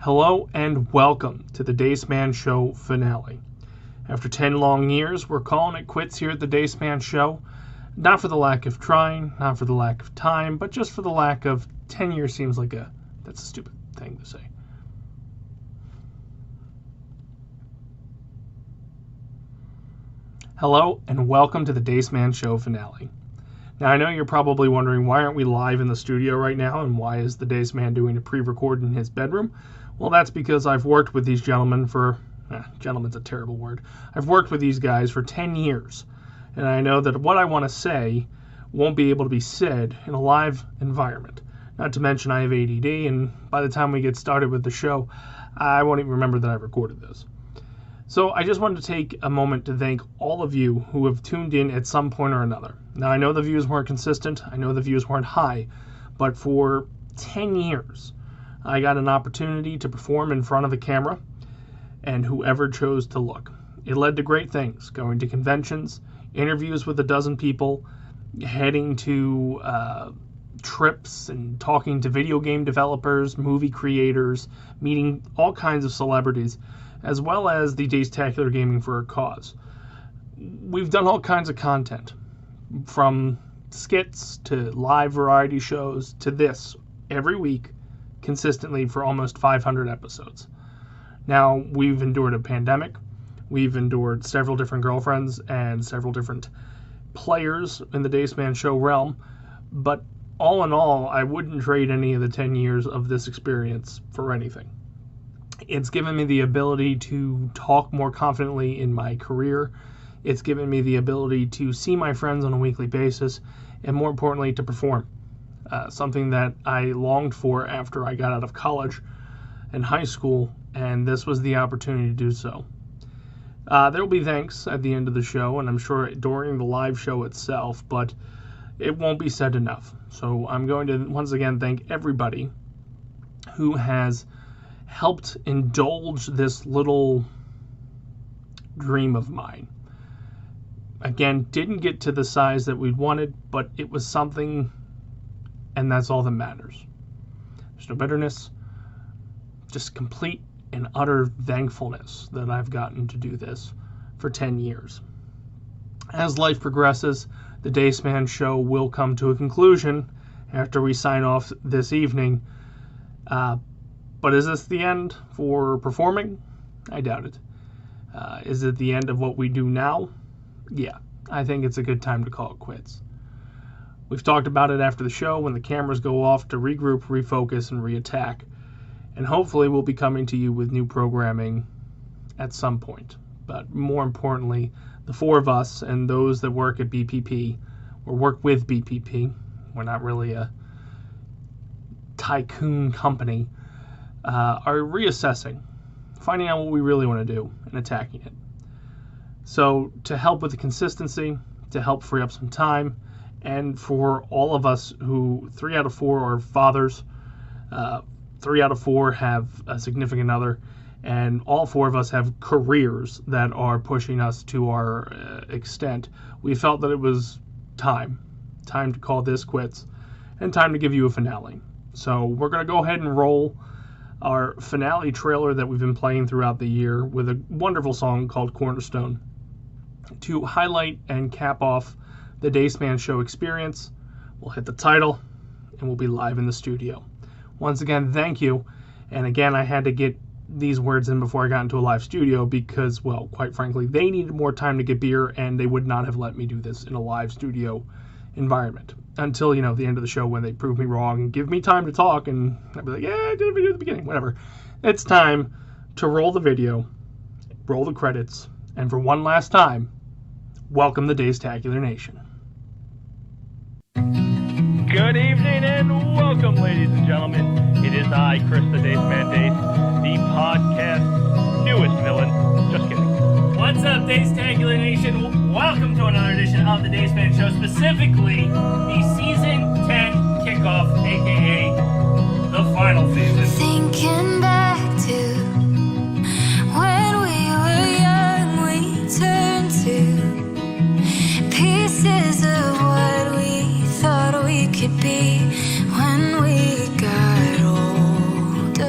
Hello and welcome to the Dace Man Show finale. After 10 long years, we're calling it quits here at the Dace Man Show. Not for the lack of trying, not for the lack of time, but just for the lack of 10 years seems like that's a stupid thing to say. Hello and welcome to the Dace Man Show finale. Now I know you're probably wondering why aren't we live in the studio right now and why is the Dace Man doing a pre-record in his bedroom? Well, that's because I've worked with these gentlemen gentlemen's a terrible word. I've worked with these guys for 10 years, and I know that what I want to say won't be able to be said in a live environment. Not to mention I have ADD, and by the time we get started with the show, I won't even remember that I recorded this. So I just wanted to take a moment to thank all of you who have tuned in at some point or another. Now, I know the views weren't consistent, I know the views weren't high, but for 10 years, I got an opportunity to perform in front of a camera, and whoever chose to look. It led to great things, going to conventions, interviews with a dozen people, heading to trips and talking to video game developers, movie creators, meeting all kinds of celebrities, as well as the Dace-tacular Gaming for a Cause. We've done all kinds of content, from skits to live variety shows to this, every week, consistently for almost 500 episodes. Now, we've endured a pandemic, we've endured several different girlfriends and several different players in the Dace Man Show realm, but all in all, I wouldn't trade any of the 10 years of this experience for anything. It's given me the ability to talk more confidently in my career. It's given me the ability to see my friends on a weekly basis, and more importantly, to perform. Something that I longed for after I got out of college and high school, and this was the opportunity to do so. There will be thanks at the end of the show, and I'm sure during the live show itself, but it won't be said enough. So I'm going to once again thank everybody who has helped indulge this little dream of mine. Again, didn't get to the size that we wanted, but it was something, and that's all that matters. There's no bitterness, just complete and utter thankfulness that I've gotten to do this for 10 years. As life progresses, the Dace Man Show will come to a conclusion after we sign off this evening. But is this the end for performing? I doubt it. Is it the end of what we do now? Yeah, I think it's a good time to call it quits. We've talked about it after the show when the cameras go off to regroup, refocus, and reattack. And hopefully we'll be coming to you with new programming at some point. But more importantly, the four of us and those that work at BPP, or work with BPP, we're not really a tycoon company, are reassessing, finding out what we really want to do, and attacking it. So to help with the consistency, to help free up some time, and for all of us who 3 out of 4 are fathers, 3 out of 4 have a significant other, and all 4 of us have careers that are pushing us to our extent, we felt that it was time to call this quits, and time to give you a finale. So we're going to go ahead and roll our finale trailer that we've been playing throughout the year with a wonderful song called Cornerstone to highlight and cap off the Dace Man Show experience. We'll hit the title, and we'll be live in the studio. Once again, thank you. And again, I had to get these words in before I got into a live studio because, well, quite frankly, they needed more time to get beer, and they would not have let me do this in a live studio environment until, the end of the show when they prove me wrong and give me time to talk, and I'd be like, yeah, I did a video at the beginning, whatever. It's time to roll the video, roll the credits, and for one last time, welcome the Dace-tacular Nation. Good evening and welcome, ladies and gentlemen. It is I, Chris the Dace Man Dace, the podcast newest villain. Just kidding. What's up, Dace-tacular Nation? Welcome to another edition of the Dace Man Show, specifically the Season 10 kickoff, aka the final season. Thinking back to when we were young, we turned to pieces of what we thought we could be when we got older.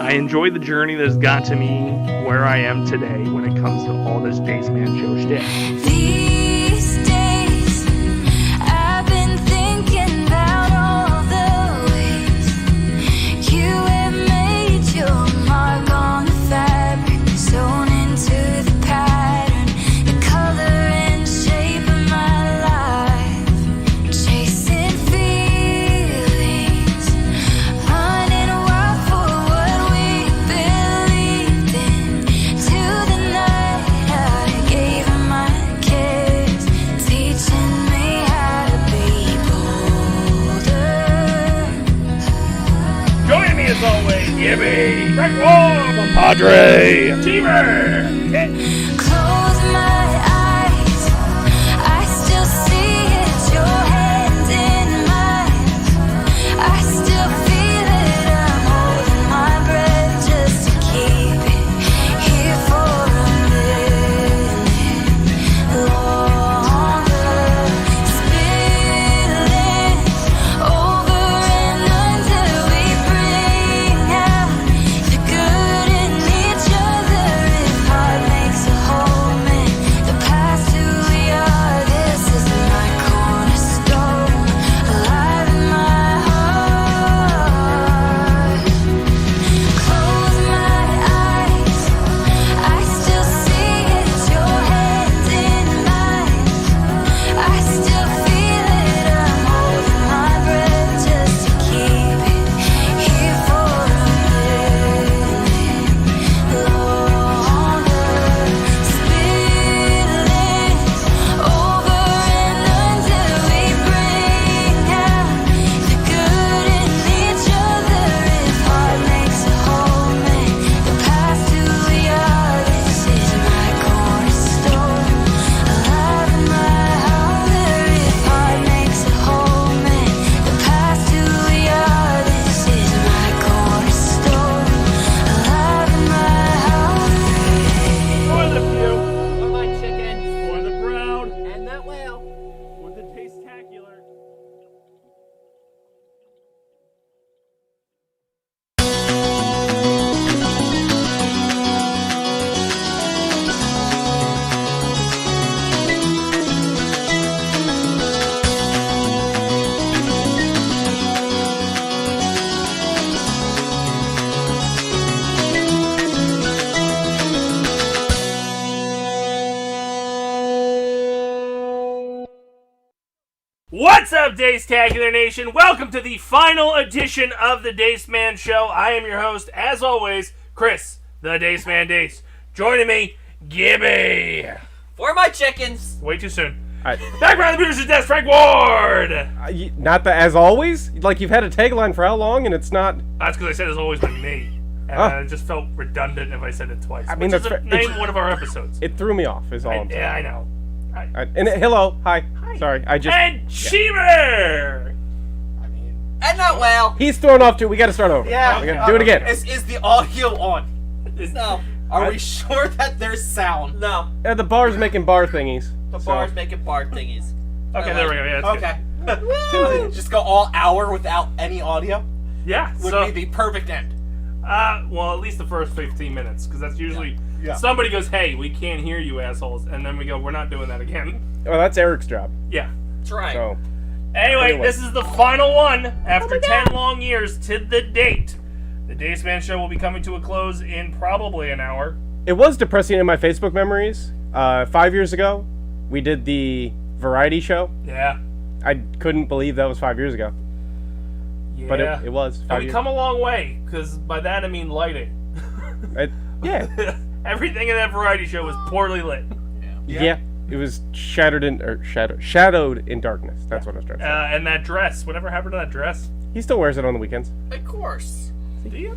I enjoy the journey that has got to me where I am today when it comes to all this Dace Man Show shit. These days, I've been thinking about all the ways you have made your mark on the fabric, sewn into the pattern, the color and shape of my life, chasing feelings, running wild for what we believed in, to the night I gave him my kiss, teaching me how to be bolder. Joining me as always, Gibby, Frank Wall, Padre, Teamer. Close my eyes, I still see it, your hand in mine. I still feel it, I'm holding my breath just to keep it here for a minute longer. Spilling over and under, we bring out the good in each other. If heart makes a home in the past, who we are, this is my cornerstone, alive in my heart. Close my eyes, I still see it, your hand in mine. I still feel it, I'm holding my breath just to keep it here for a minute longer. Spilling over and under, we bring out the good in each other. If heart makes a home in the past, who we are, this is my cornerstone, alive in my heart. If heart makes a home in the past, who we are, this is my cornerstone, alive in my heart. For the few, For my chicken for the proud, and that whale. for the taste-tacular. What's up, Dace-tacular Nation? Welcome to the final edition of the Dace Man Show. I am your host, as always, Chris, the Dace Man Dace. Joining me, Gibby. For my chickens. Way too soon. I- Back behind the producer's desk, Frank Ward. Not the as always? Like, you've had a tagline for how long and it's not... That's because I said it's always been me. And Oh. it just felt redundant if I said it twice. I mean, which that's is the fair. name It's- of one of our episodes. It threw me off, is all I'm saying. Yeah, I know. Hello, hi. Sorry, I just... And Cheever! And that whale. He's thrown off too. We gotta start over. Yeah. We gotta do it again. Is the audio on? No. Are we sure that there's sound? No. The bar's making bar thingies. The so- bar's making bar thingies. Okay, there we go. Yeah, that's Okay. Just go all hour without any audio good. Yeah, would so, be the perfect end. well, at least the first 15 minutes, because that's usually... Yeah. Somebody goes, hey, we can't hear you, assholes. And then we go, we're not doing that again. Oh, that's Eric's job. Yeah. That's right. So, Anyway, this is the final one after 10 long years to the date. The Dace Man Show will be coming to a close in probably an hour. it was depressing in my Facebook memories. 5 years ago, we did the variety show. Yeah. I couldn't believe that was 5 years ago. Yeah. But it was 5 And we years. come a long way, because by that I mean lighting. Yeah. Everything in that variety show was poorly lit. Yeah. It was shadowed in darkness. That's what I was trying to say. And that dress, whatever happened to that dress? He still wears it on the weekends. Of course. Do you?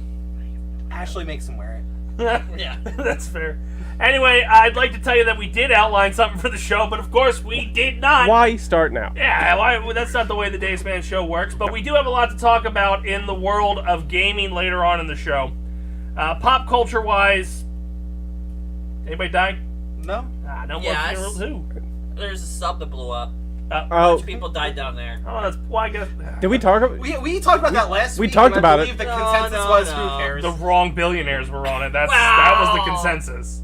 Ashley makes him wear it. Yeah. That's fair. Anyway, I'd like to tell you that we did outline something for the show, but of course we did not. Why start now? Yeah, well, that's not the way the Dace Man Show works, but we do have a lot to talk about in the world of gaming later on in the show. Pop culture-wise, anybody dying? No? No Yes. more funerals. Who? There's a sub that blew up. Oh, People died down there. Oh, that's why I guess did we talk about? We talked about that last we week. talked and I about believe it. the No, consensus no, was no. who cares. the wrong billionaires were on it. That was the Wow. consensus.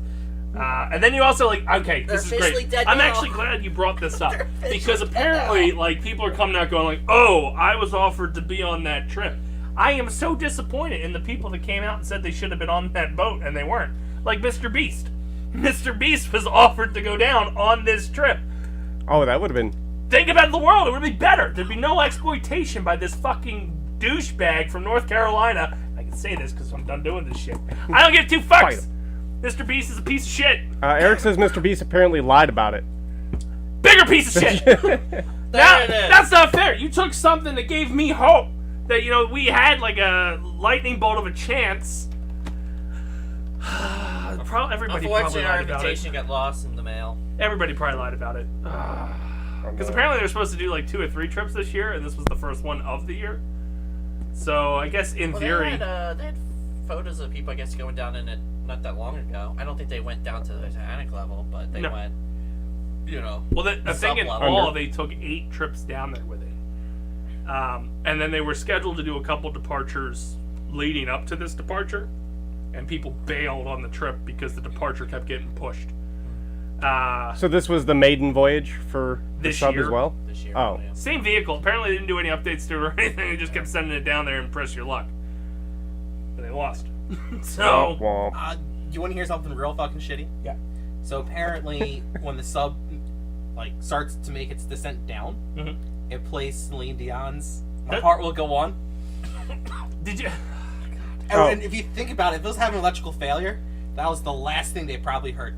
And then you also okay, They're this is officially great. dead I'm now. actually glad you brought this up They're officially because dead apparently, now. like, people are coming out going like, "Oh, I was offered to be on that trip." I am so disappointed in the people that came out and said they should have been on that boat and they weren't. Like Mr. Beast. Mr. Beast was offered to go down on this trip. Oh, that would have been. Think about the world. It would be better. Thered be no exploitation by this fucking douchebag from North Carolina. I can say this because I'm done doing this shit. I don't give two Fight fucks. him. Mr. Beast is a piece of shit. Eric says Mr. Beast apparently lied about it. Bigger piece of shit. There Now, it is. that's not fair. You took something that gave me hope that we had like a lightning bolt of a chance. Everybody probably Unfortunately, our lied about it. invitation got lost in the mail. Everybody probably lied about it. Because apparently they were supposed to do like 2 or 3 trips this year, and this was the first one of the year. So I guess in theory, they had photos of people, I guess, going down in it not that long ago. I don't think they went down to the Titanic level, but they No. went, well, the thing in sub-level. all, they took 8 trips down there with it. And then they were scheduled to do a couple departures leading up to this departure, and people bailed on the trip because the departure kept getting pushed. So this was the maiden voyage for the This sub year. as well? this year. Oh. yeah. Same vehicle. Apparently, they didn't do any updates to it or anything. They just kept sending it down there and press your luck. But they lost. So, Womp. You want to hear something real fucking shitty? Yeah. So apparently, when the sub starts to make its descent down, Mhm. it plays Celine Dion's "My That- Heart Will Go On." did you? And if you think about it, if it was having electrical failure, that was the last thing they probably heard.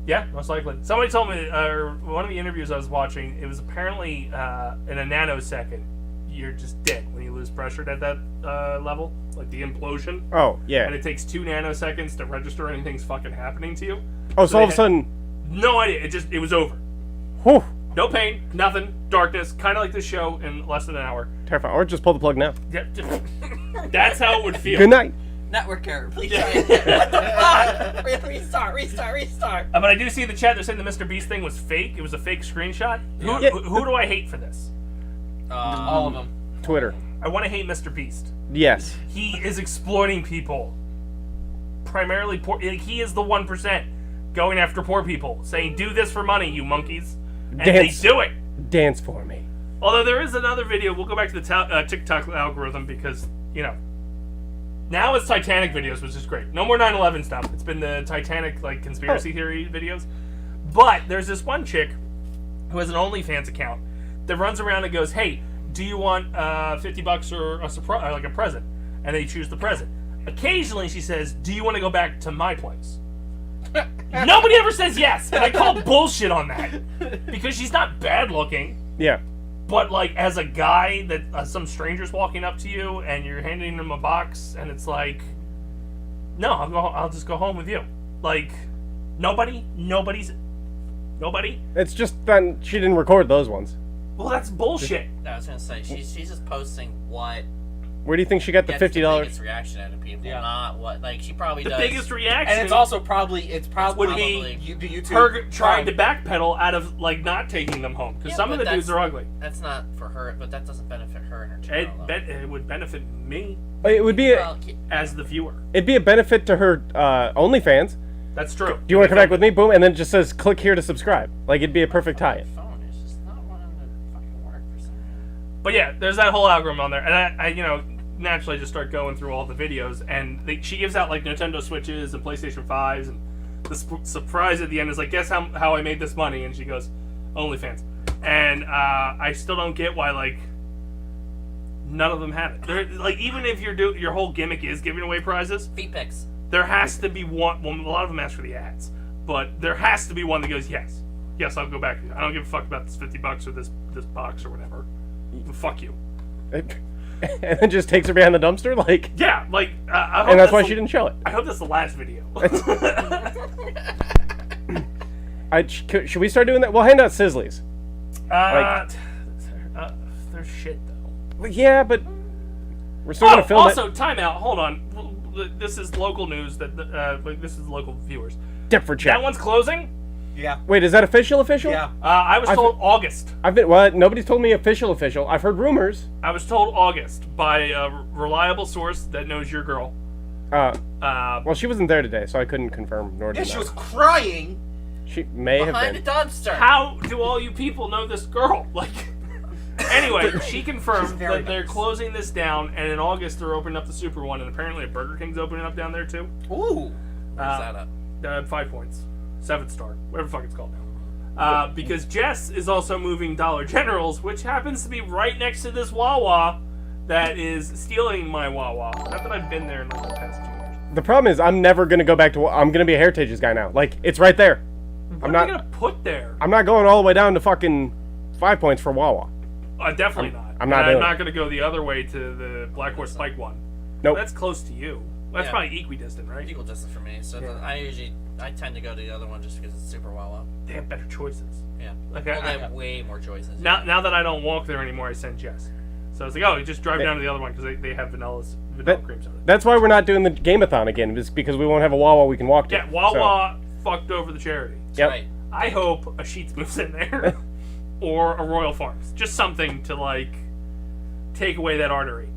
Yeah, most likely. Somebody told me, or one of the interviews I was watching, it was apparently in a nanosecond, you're just dead when you lose pressure at that level, like the implosion. Oh, And yeah. it takes 2 nanoseconds to register anything's fucking happening to you. Oh, so all of a they sudden, No idea. It was over. whew, No pain, nothing, darkness, kind of like this show in less than an hour. terrifying. Or just pull the plug now. Yep. That's how it would feel. Good night. Network error. Please Yeah. try again. What the fuck? Restart. But I do see the chat. They're saying the Mr. Beast thing was fake. It was a fake screenshot. Yeah. Who do I hate for this? All of them. Twitter. I want to hate Mr. Beast. Yes. He is exploiting people. Primarily poor. He is the 1% going after poor people, saying, "Do this for money, you monkeys," and Dance. they do it. Dance for me. Although there is another video. We'll go back to the TikTok algorithm because now it's Titanic videos, which is great. No more 9/11 stuff. It's been the Titanic conspiracy theory videos. But there's this one chick who has an OnlyFans account that runs around and goes, "Hey, do you want $50 or a surprise, like a present?" And they choose the present. Occasionally, she says, "Do you want to go back to my place?" Nobody ever says yes, and I call bullshit on that because she's not bad looking. Yeah. But like, as a guy that some stranger's walking up to you and you're handing them a box, and it's like, no, I'll just go home with you. Like, nobody. It's just that she didn't record those ones. Well, that's bullshit. I was gonna say she's just posting what Where do you think she got the gets $50? the biggest reaction out of people, Yeah. not what she probably The does. biggest reaction And it's also probably would be the YouTube her trying to backpedal out of like not taking them home because Yeah, some of but the dudes are ugly. That's not for her, but that doesn't benefit her and her channel. It would benefit me It would be Well, as the viewer. it'd be a benefit to her OnlyFans. That's true. Do you want to come back with me? Boom, and then it just says click here to subscribe. Like it'd be a perfect tie-in. phone is just not wanting to fucking work for some reason. But yeah, there's that whole algorithm on there, and I naturally just start going through all the videos, and she gives out like Nintendo Switches and PlayStation 5s, and the surprise at the end is like, guess how I made this money, and she goes, OnlyFans, and I still don't get why like none of them have it. They're, like, even if your whole gimmick is giving away prizes, Feet pics. there has to be one. Well, a lot of them ask for the ads, but there has to be one that goes, yes, I'll go back. I don't give a fuck about this $50 or this box or whatever. Fuck you. And then just takes her behind the dumpster, like. Yeah, like, I hope And that's why the- she didn't show it. I hope that's the last video. Should we start doing that? We'll hand out Sizzlies. They're shit though. Well, yeah, but we're still gonna film also, it. timeout. Hold on. This is local news. This is local viewers. Deptford chat. That one's closing. Yeah. Wait, is that official? Yeah. I was told August. Nobody's told me official. I've heard rumors. I was told August by a reliable source that knows your girl. Well, she wasn't there today, so I couldn't confirm nor Yeah, deny. she was crying. She may have Behind been. the dumpster. How do all you people know this girl? Like, anyway, she confirmed very that they're nice. closing this down, and in August they're opening up the Super One, and apparently a Burger King's opening up down there too. Ooh. Where's that up? 5 points, 7-star, whatever the fuck it's called now. Because Jess is also moving Dollar Generals, which happens to be right next to this Wawa that is stealing my Wawa. Not that I've been there in like the past 2 years. The problem is, I'm never gonna go back to. I'm gonna be a Heritage's guy now. Like, it's right there. What am I gonna put there? I'm not going all the way down to fucking 5 points for Wawa. Definitely not. I'm not And doing I'm not it. gonna go the other way to the Black Horse Pike one. Nope. That's close to you. That's Yeah. probably equidistant, right? Equal distance for me. So I tend to go to the other one just because it's super Wawa. They have better choices. Yeah. Like, Well, I- they have way more choices. Now that I don't walk there anymore, I send Jess. So it's like, oh, you just drive down to the other one because they have vanilla cream soda. That's why we're not doing the Game-a-thon again, is because we won't have a Wawa we can walk to. Yeah, Wawa fucked over the charity. That's Yep. right. I hope a Sheetz moves in there, or a Royal Farms, just something to like take away that artery.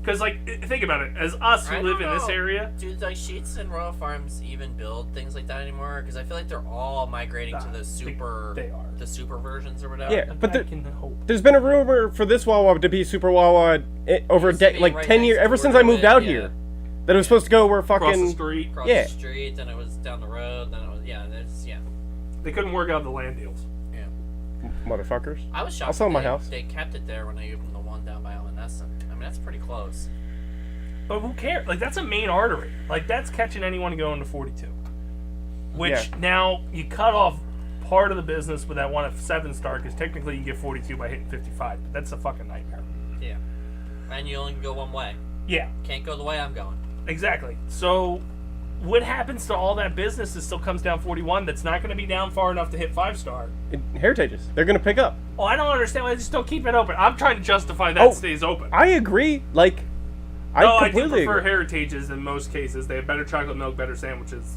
Because like, think about it, as us who I live don't in this know. area, Do like Sheets and Royal Farms even build things like that anymore? Because I feel like they're all migrating to the super, they are. the super versions or whatever. Yeah, but I the, can hope. there's been a rumor for this Wawa to be Super Wawa over Used to be like right 10 next years, ever door since to I moved it, out yeah. here. That it was supposed to go where Across the fucking street, Across Yeah. the street, then it was down the road, then it was they couldn't work out the land deals. motherfuckers. I was shocked. I'll sell that my they- house. They kept it there when they opened the one down by Elanescent. I mean, that's pretty close. But who cares? Like, that's a main artery. Like, that's catching anyone going to 42. Which, Yeah. now, you cut off part of the business with that one at 7-star, because technically you get 42 by hitting 55. But that's a fucking nightmare. Yeah. And you only can go one way. Yeah, Can't go the way I'm going. exactly. So, what happens to all that business that still comes down 41 that's not going to be down far enough to hit 5-star? Heritages. They're gonna pick up. Oh, I don't understand why they just don't keep it open. I'm trying to justify that stays open. I agree. Like, I do completely prefer agree. Heritages in most cases. They have better chocolate milk, better sandwiches.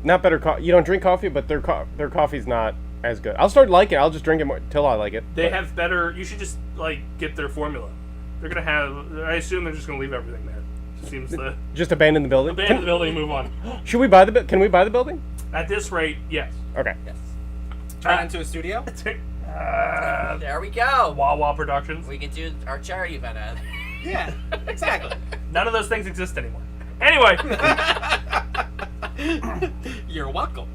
Not better coffee. You don't drink coffee, but their coffee's not as good. I'll start liking it. I'll just drink it more till I like it. They But have better. You should just like get their formula. They're gonna have. I assume they're just gonna leave everything there. Just seems to just abandon the building. abandon the building and move on. Should we buy the? Can we buy the building? At this rate, yes. Okay. Yes. Turn it into a studio. There we go. Wawa Productions. We can do our charity event at it. Yeah, exactly. None of those things exist anymore. Anyway, You're welcome.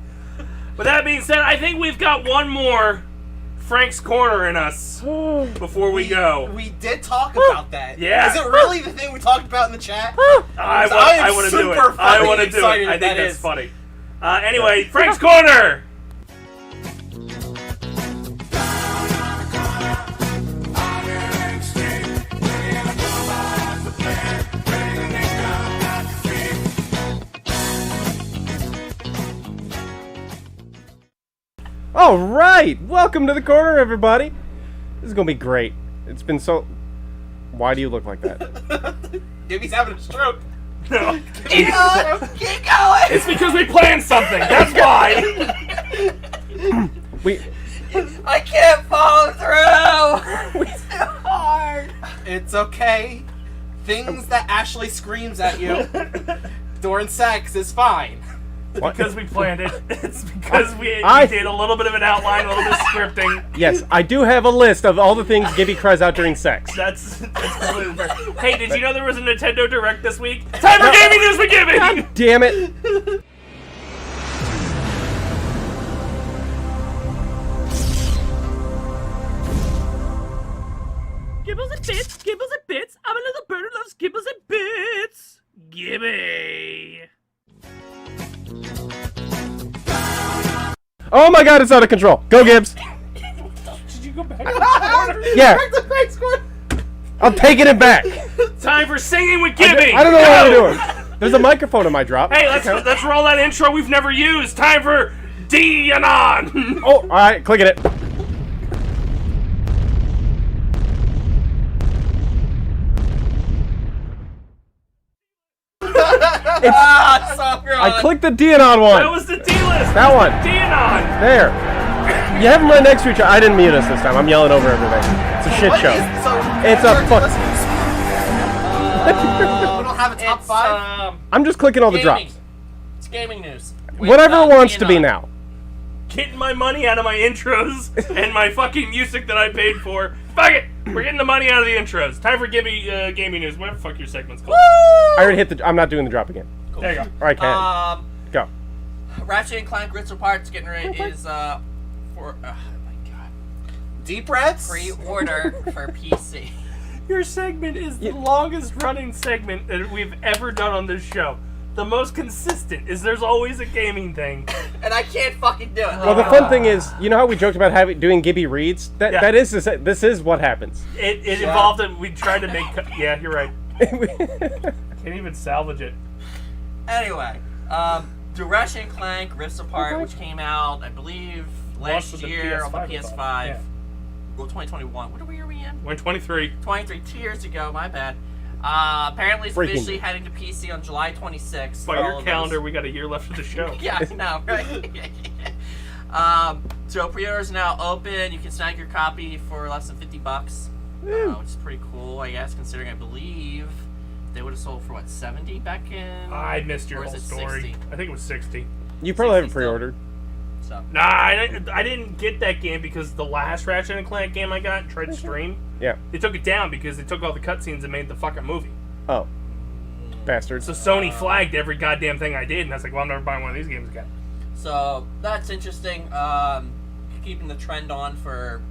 with that being said, I think we've got one more Frank's Corner in us before we go. We did talk about that. Yeah. Is it really the thing we talked about in the chat? I am want to do it. super I fucking want to do it. excited I think that that's is. funny. Anyway, Frank's Corner. All right. Welcome to the corner, everybody. This is gonna be great. It's been so. Why do you look like that? Gibby's having a stroke. No, Keep going. Keep going. it's because we planned something. That's why. We. I can't follow through. It's too hard. It's okay. Things that Ashley screams at you during sex is fine. What? Because we planned it. It's because we I- did a little bit of an outline, a little bit of scripting. Yes, I do have a list of all the things Gibby cries out during sex. That's completely fair. Hey, did you know there was a Nintendo Direct this week? Time for gaming news with Gibby! Damn it! Gibbles and bits, gibbles and bits. I'm a little bird who loves gibbles and bits. Gibby. Oh my God, it's out of control. Go Gibbs. Did you go back to the corner? Yeah, I'm taking it back. Time for singing with Gibby. I don't know what I'm Go! doing. There's a microphone in my drop. Hey, let's roll that intro we've never used. Time for D-Anon. Oh, all right, clicking it. Ah, so good. I clicked the Dianon That one. was the D list. That one. Dianon. There. You have them right next to each other. I didn't mute us this time. I'm yelling over everything. It's a shit What show. is- so It's a fuck. We don't have a top It's, 5. I'm just clicking all the gaming. drops. It's gaming news. With, Whatever it wants to be Dianon. now. Getting my money out of my intros and my fucking music that I paid for. Fuck it. We're getting the money out of the intros. Time for gaming news. Whatever the fuck your segment's called. I already hit the. I'm not doing the drop again. There you go. Or I can. Go. Ratchet and Clank Rift Apart is getting ready is for oh my god, Deep Reds? pre-order for PC. Your segment is the longest running segment that we've ever done on this show. The most consistent is there's always a gaming thing. And I can't fucking do it. Well, the fun thing is, you know how we joked about doing Gibby reads? Yeah. That is this is what happens. It involved it. We tried to make. Yeah, you're right. Can't even salvage it. Anyway, the Ratchet and Clank Rift Apart, which came out, I believe, Launched last with the year on the PS5, PS5. yeah. Well, 2021. What year are we in? We're in 23. 23, 2 years ago. My bad. Apparently, it's Breaking officially news. heading to PC on July 26th. By for all your of calendar, us. we got a year left of the show. Yeah, I know, right? So pre-orders are now open. You can snag your copy for less than $50, which is pretty cool, I guess, considering I believe they would have sold for what, 70 back in. I missed your Or is whole it story. 60? I think it was 60. You probably have it 60 still. pre-ordered. So Nah, I didn't get that game because the last Ratchet and Clank game I got tried to stream. Yeah. They took it down because they took all the cutscenes and made the fucking movie. Oh. Bastards. So Sony flagged every goddamn thing I did, and I was like, well, I'm never buying one of these games again. So that's interesting. Keeping the trend on for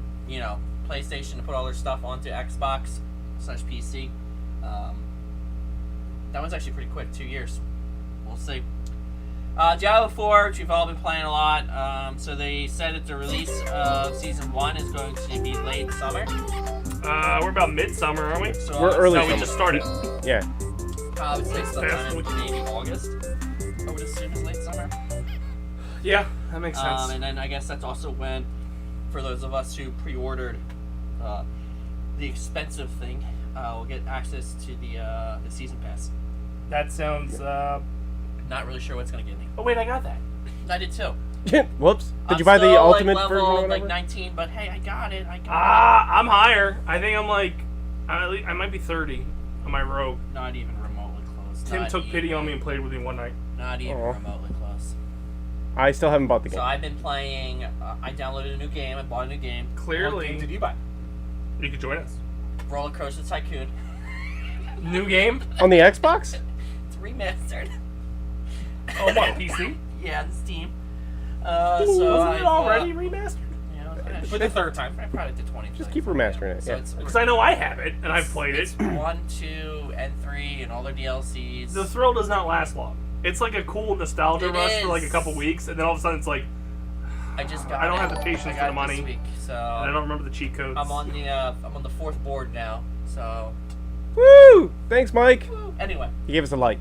PlayStation to put all their stuff onto Xbox/PC. That one's actually pretty quick, 2 years. We'll see. Diablo 4, which we've all been playing a lot. So they said that the release of Season 1 is going to be late summer. We're about midsummer, aren't we? So We're early No, we summer. just started. Yeah. I would say sometime Fast. in maybe August. I would assume is late summer. Yeah, that makes sense. And then I guess that's also when, for those of us who pre-ordered the expensive thing, we'll get access to the season pass. That sounds. Not really sure what's gonna get me. Oh wait, I got that. I did too. Whoops. Did I'm you buy the still, ultimate level, version or whatever? 19, but hey, I got it. I'm higher. I think I'm like, I might be 30 on my rogue. Not even remotely close. Tim Not took pity even- on me and played with me one night. Not even Aw. remotely close. I still haven't bought the game. So I've been playing. I downloaded a new game. I bought a new game. What game Clearly, did you buy? you could join us. Roller Coaster Tycoon. New game? On the Xbox? It's remastered. Oh, what, PC? Yeah, on Steam. So Wasn't it I've, already remastered? For the third time. I brought it to 20. Just keep remastering it, So yeah. it's Because I know I have it, and I've played it. It's 1, 2, and 3, and all their DLCs. The thrill does not last long. It's like a cool nostalgia It rush for like a is. couple weeks, and then all of a sudden it's like, I just got. I don't it. have the patience I for got the it money. This week, so and I don't remember the cheat codes. I'm on the fourth board now. So Woo! Thanks, Mike. anyway, He gave us a like.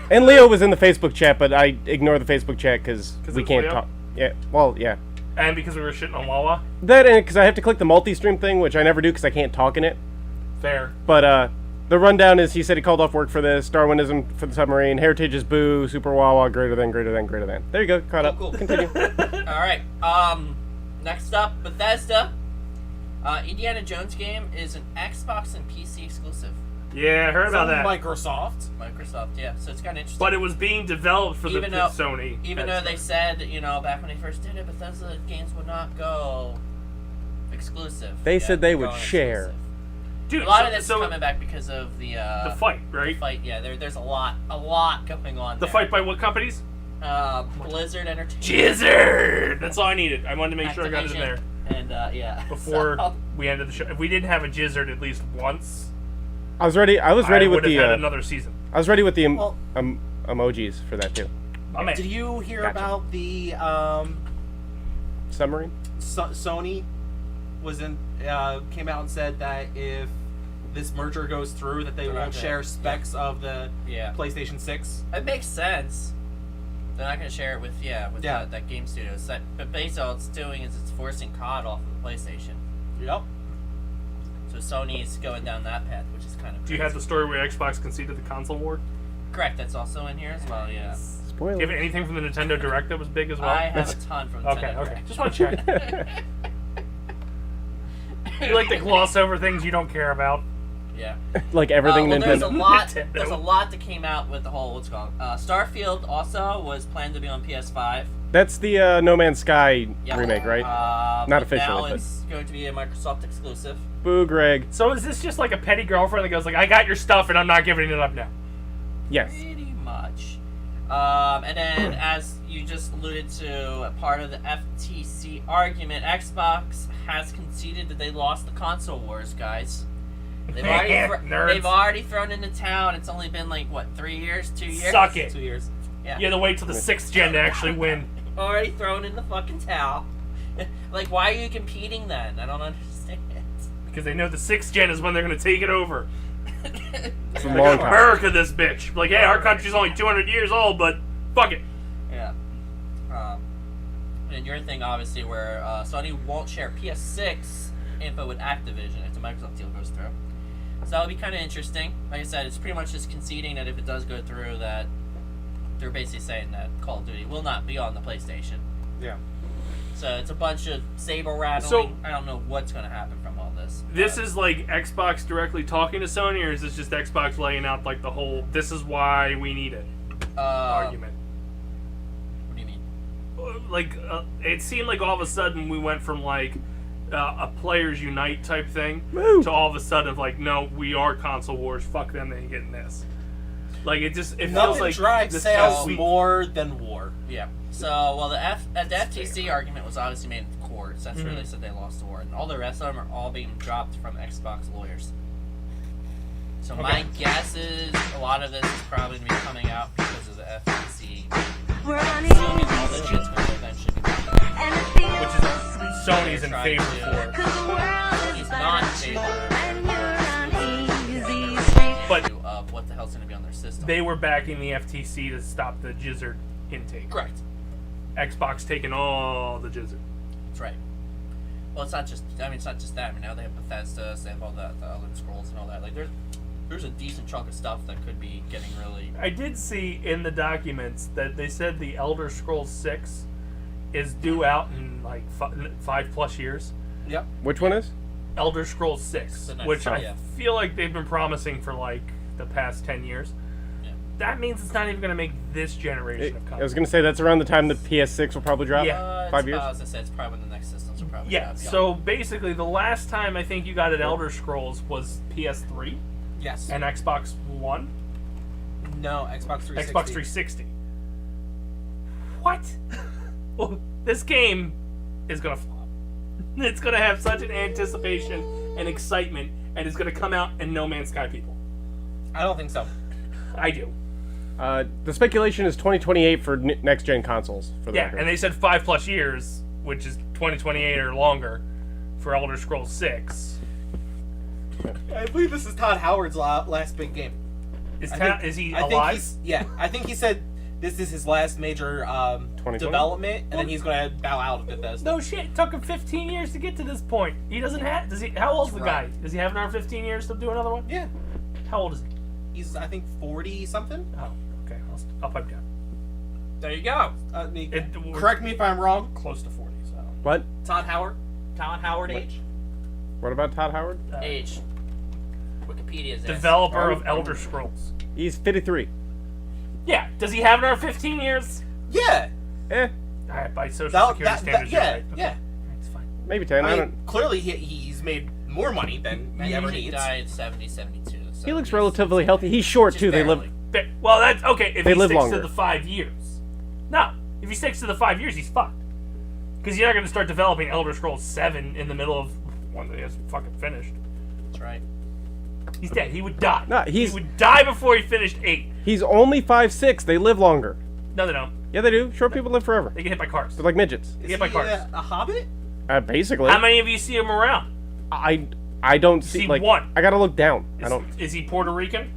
And Leo was in the Facebook chat, but I ignored the Facebook chat because 'Cause we it's can't Leo? talk. Yeah, well, yeah. And because we were shitting on Wawa. That and because I have to click the multi-stream thing, which I never do because I can't talk in it. Fair. But the rundown is he said he called off work for this, Darwinism for the submarine, Heritage is boo, Super Wawa, greater than, greater than, greater than. There you go, caught up. Cool. Continue. all right. Next up, Bethesda. Indiana Jones game is an Xbox and PC exclusive. Yeah, I heard about that. Microsoft. Microsoft, yeah. So it's kind of interesting. But it was being developed for Even the though- Sony. Even though they said, back when they first did it, Bethesda games would not go exclusive. They Yeah, said they would going share. exclusive. Dude, A lot so, of this so is coming back because of the fight, right? The fight, yeah. There's a lot going on. The there. fight by what companies? Blizzard Entertainment. Jizzard! That's all I needed. I wanted to make sure I got it in there Activision, And yeah. before So, we ended the show. If we didn't have a Jizzard at least once, I was ready I with would the have had another season. I was ready with the Well- emojis for that too. My man. Did you hear Gotcha. about the Submarine? Sony came out and said that if this merger goes through, that they They're not won't gonna- share specs of the Yeah. PlayStation 6. It makes sense. They're not going to share it with Yeah. that game studio. But basically all it's doing is it's forcing COD off of the PlayStation. Yep. So Sony's going down that path, which is kind of Do you have the story where Xbox conceded the console war? Correct, that's also in here as well, yeah. Spoiler. Do you have anything from the Nintendo Direct that was big as well? I have a ton from Okay, Nintendo. okay. Just want to check. You like to gloss over things you don't care about. Yeah. Like everything Well, there's a Nintendo. lot. Nintendo. There's a lot that came out with the whole what's it called. Starfield also was planned to be on PS5. That's the No Man's Sky Yep. remake, right? Not Not officially, Now but- it's going to be a Microsoft exclusive. Boo, Greg. So is this just like a petty girlfriend that goes like, I got your stuff and I'm not giving it up now? Yes. Pretty much. And then, as you just alluded to, a part of the FTC argument, Xbox has conceded that they lost the console wars, guys. They've already thrown in the towel, and it's only been like, what, 3 years? 2 years? Suck it. 2 years. Yeah. You had to wait till the 6th gen to actually win. Already thrown in the fucking towel. Like, why are you competing then? I don't understand. Because they know the 6th gen is when they're going to take it over. It's a They're long gonna time. America this bitch. Like, hey, our country's only 200 years old, but fuck it. Yeah. And your thing, obviously, where Sony won't share PS6 info with Activision if the Microsoft deal goes through. So that'll be kind of interesting. Like I said, it's pretty much just conceding that if it does go through, that they're basically saying that Call of Duty will not be on the PlayStation. Yeah. So it's a bunch of saber rattling. So- I don't know what's going to happen from all this. This is like Xbox directly talking to Sony, or is this just Xbox laying out like the whole, this is why we need it argument? What do you mean? Like, it seemed like all of a sudden we went from like a Players Unite type thing Woo. to all of a sudden like, no, we are console wars. Fuck them, they ain't getting this. Like it feels Nothing like drives this sales past week- more than war. Yeah. So, well, the FTC argument was obviously made in court. So that's where they said they lost the war. And all the rest of them are all being dropped from Xbox lawyers. So my guess is a lot of this is probably going to be coming out because of the FTC. We're Assuming all this shit's going to eventually be and it feels which is Sony's in Trying favor to- for. 'cause the world He's is not in better favor and you're on easy of street. But of what the hell's going to be on their system. they were backing the FTC to stop the Jizzard intake. Correct. Xbox taking all the Jizzard. That's right. Well, it's not just. I mean, it's not just that. I mean, now they have Bethesda, they have all the Elder Scrolls and all that. Like, there's a decent chunk of stuff that could be getting really. I did see in the documents that they said the Elder Scrolls 6 is due out in like 5+ years. Yep. Which one is? Elder Scrolls 6, The next which one, I yeah. feel like they've been promising for like the past 10 years. Yeah. That means it's not even going to make this generation of I was consoles. gonna say that's around the time the PS6 will probably drop. Yeah. It's 5 years. As I said, it's probably when the next systems will probably Yeah, drop. so basically the last time I think you got an Elder Scrolls was PS3 Yes. and Xbox One, No, Xbox 360. Xbox 360. What? Well, this game is going to flop. It's going to have such an anticipation and excitement, and it's going to come out in No Man's Sky, people. I don't think so. I do. The speculation is 2028 for next gen consoles. For the Yeah, record. and they said 5+ years, which is 2028 or longer, for Elder Scrolls 6. I believe this is Todd Howard's last big game. Is he I think alive? I think he said this is his last major 2020? development, and then he's going to bow out of Bethesda. No shit. It took him 15 years to get to this point. He doesn't have. Does he? How old's the guy? Right. Does he have another 15 years to do another one? Yeah, How old is he? he's I think 40 something. Oh, okay. I'll pipe down. There you go. We're Correct me if I'm wrong. Close to 40. So. What? Todd Howard. Todd Howard age. What about Todd Howard? Age. Wikipedia's Developer of Elder Scrolls. He's 53. Yeah. Does he have another 15 years? Yeah. Eh, Alright, by social That- security that- standards, yeah, you're right. Okay. yeah. It's fine. maybe 10. I I don't. mean, clearly he's made more money than he ever He needs. died 70, 72. So He looks he's- relatively healthy. He's short just too. They live. barely. Well, that's okay. If They he live sticks longer. to the 5 years. No. If he sticks to the 5 years, he's fucked. Because you're not going to start developing Elder Scrolls 7 in the middle of one that he hasn't fucking finished. That's right. He's dead. He would die. No, he he's- would die before he finished 8. He's only 5'6". They live longer. No, they don't. Yeah, they do. Short people live forever. They get hit by cars. They're like midgets. Is get my he cards. a hobbit? Basically. How many of you see him around? I don't see See like. one. I gotta look down. I don't. Is he Puerto Rican?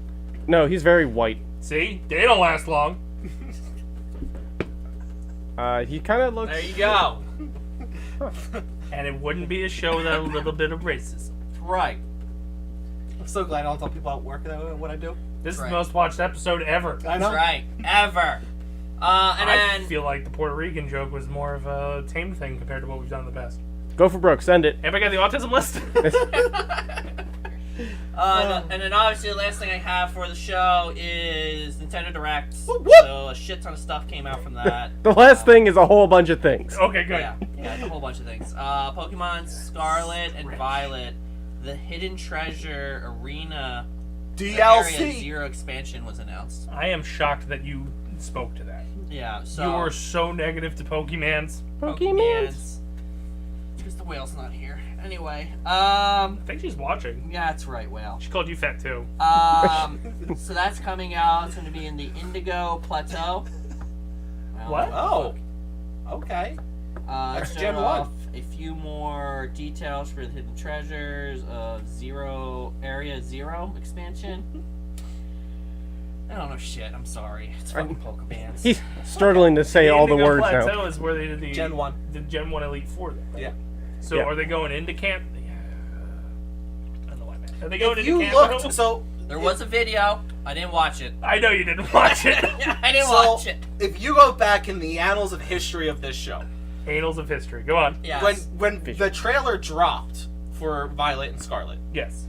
No, he's very white. See? They don't last long. He kind of looks. There you go. And it wouldn't be a show without a little bit of racism. Right. I'm so glad I don't tell people at work that what I do. This is Right. the most watched episode ever. I know. That's right. Ever. And I then feel like the Puerto Rican joke was more of a tame thing compared to what we've done in the past. Go for broke. Send it. Anybody got the autism list? and then obviously the last thing I have for the show is Nintendo Direct. Whoop. So a shit ton of stuff came out from that. The last thing is a whole bunch of things. Okay, good. Yeah, it's a whole bunch of things. Pokemon Scarlet and Violet, the Hidden Treasure Arena Area DLC. Zero expansion was announced. I am shocked that you spoke to that. Yeah, so You are so negative to Pokemans. Pokemans. Because the whale's not here. Anyway, I think she's watching. yeah, that's right, whale. She called you fat too. So that's coming out. It's going to be in the Indigo Plateau. What? Oh. Okay. That's Showed Gen 1. off a few more details for the Hidden Treasures of Area Zero expansion. I don't know shit. I'm sorry. It's fucking Pokemans. He's struggling to say all the Indigo words Plateau now. is where they did the Gen 1. the Gen 1 Elite Four. Then. Yeah. So Yeah. are they going into camp? I don't know why, man. Are they going If into you camp? looked, so There was a video. I didn't watch it. I know you didn't watch it. I didn't so watch it. if you go back in the annals of history of this show, Annals of history. Go on. Yes. when the trailer dropped for Violet and Scarlet, Yes.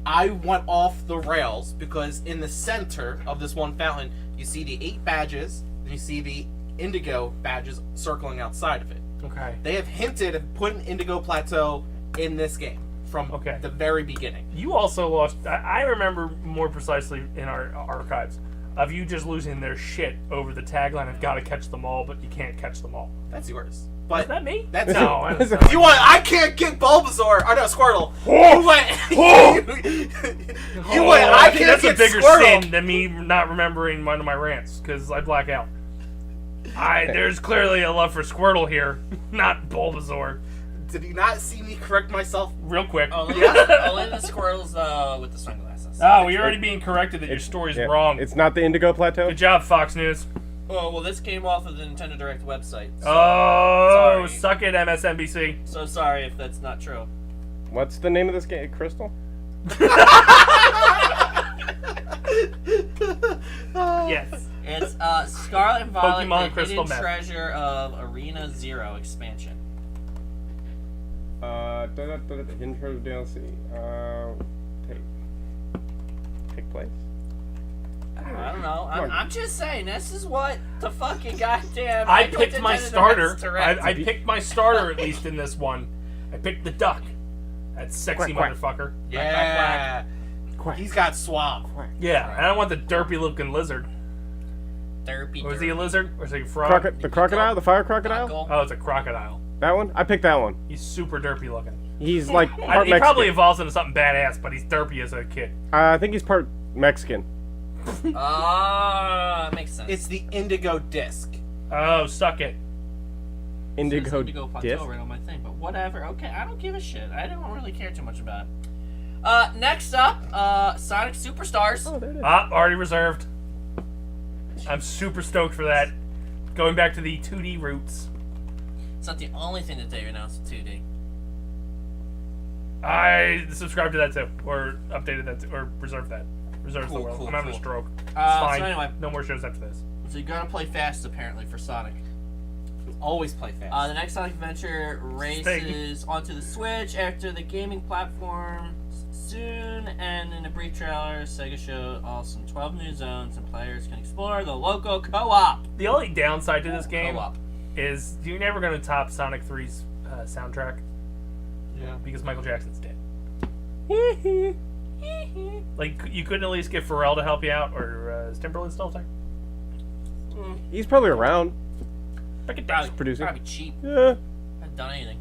I went off the rails because in the center of this one fountain, you see the 8 badges, and you see the indigo badges circling outside of it. Okay. They have hinted at putting Indigo Plateau in this game from Okay. the very beginning. You also lost. I remember more precisely in our archives of you just losing their shit over the tagline of "Gotta catch them all, but you can't catch them all." That's yours. Is But that me? that's no. I Is don't it- you want? I can't get Bulbasaur. Or no, Squirtle. Oh! You went. Oh! you went. I think can't that's get a bigger Squirtle. sin than me not remembering one of my rants because I black out. There's clearly a love for Squirtle here, not Bulbasaur. Did you not see me correct myself? Real quick. Only the Squirtles with the sunglasses. Oh, you're already being corrected that your story's Yeah. wrong. It's not the Indigo Plateau. Good job, Fox News. Oh, well, this came off of the Nintendo Direct website. So, Oh, sorry. suck it, MSNBC. So sorry if that's not true. What's the name of this game? Crystal? Yes. It's Scarlet and Violet, Pokemon the Crystal Hidden Map. Treasure of Arena Zero expansion. Hidden Treasure DLC. Take place? I don't know. Come on. I'm just saying, this is what the fucking goddamn... I put picked my Nintendo starter. Direct. I picked my starter at least in this one. I picked the duck. That sexy Quack, quack. motherfucker. Yeah. Quack. He's got swab. Quack. Yeah, I don't want the derpy looking lizard. Derpy, Or is he a derpy. lizard? Or is he a frog? The crocodile? The fire crocodile? Knuckle. Oh, it's a crocodile. That one? I picked that one. He's super derpy looking. He's like He part Mexican. probably evolves into something badass, but he's derpy as a kid. I think he's part Mexican. Ah, makes sense. It's the Indigo Disc. Oh, suck it. It says Indigo Plateau disc. right on my thing, but whatever. Okay, I don't give a shit. I don't really care too much about it. Next up, Sonic Superstars. Oh, there it is. Already reserved. I'm super stoked for that. Going back to the 2D roots. It's not the only thing that they announced in 2D. I subscribed to that too, or updated that, or reserved that. Reserves the Cool, world. cool, I'm having cool. a stroke. It's So fine. anyway. No more shows after this. So you gotta play fast, apparently, for Sonic. Always play fast. The next Sonic Adventure races onto the Switch after the gaming platform soon, and in a brief trailer, Sega showed also 12 new zones, and players can explore the local co-op. The only downside to this game Co-op. is you're never going to top Sonic 3's soundtrack yeah. because Michael Jackson's dead. Like, you couldn't at least get Pharrell to help you out, or is Timberland still there? He's probably around. Break it down. Producing. Probably cheap. Yeah. Haven't done anything.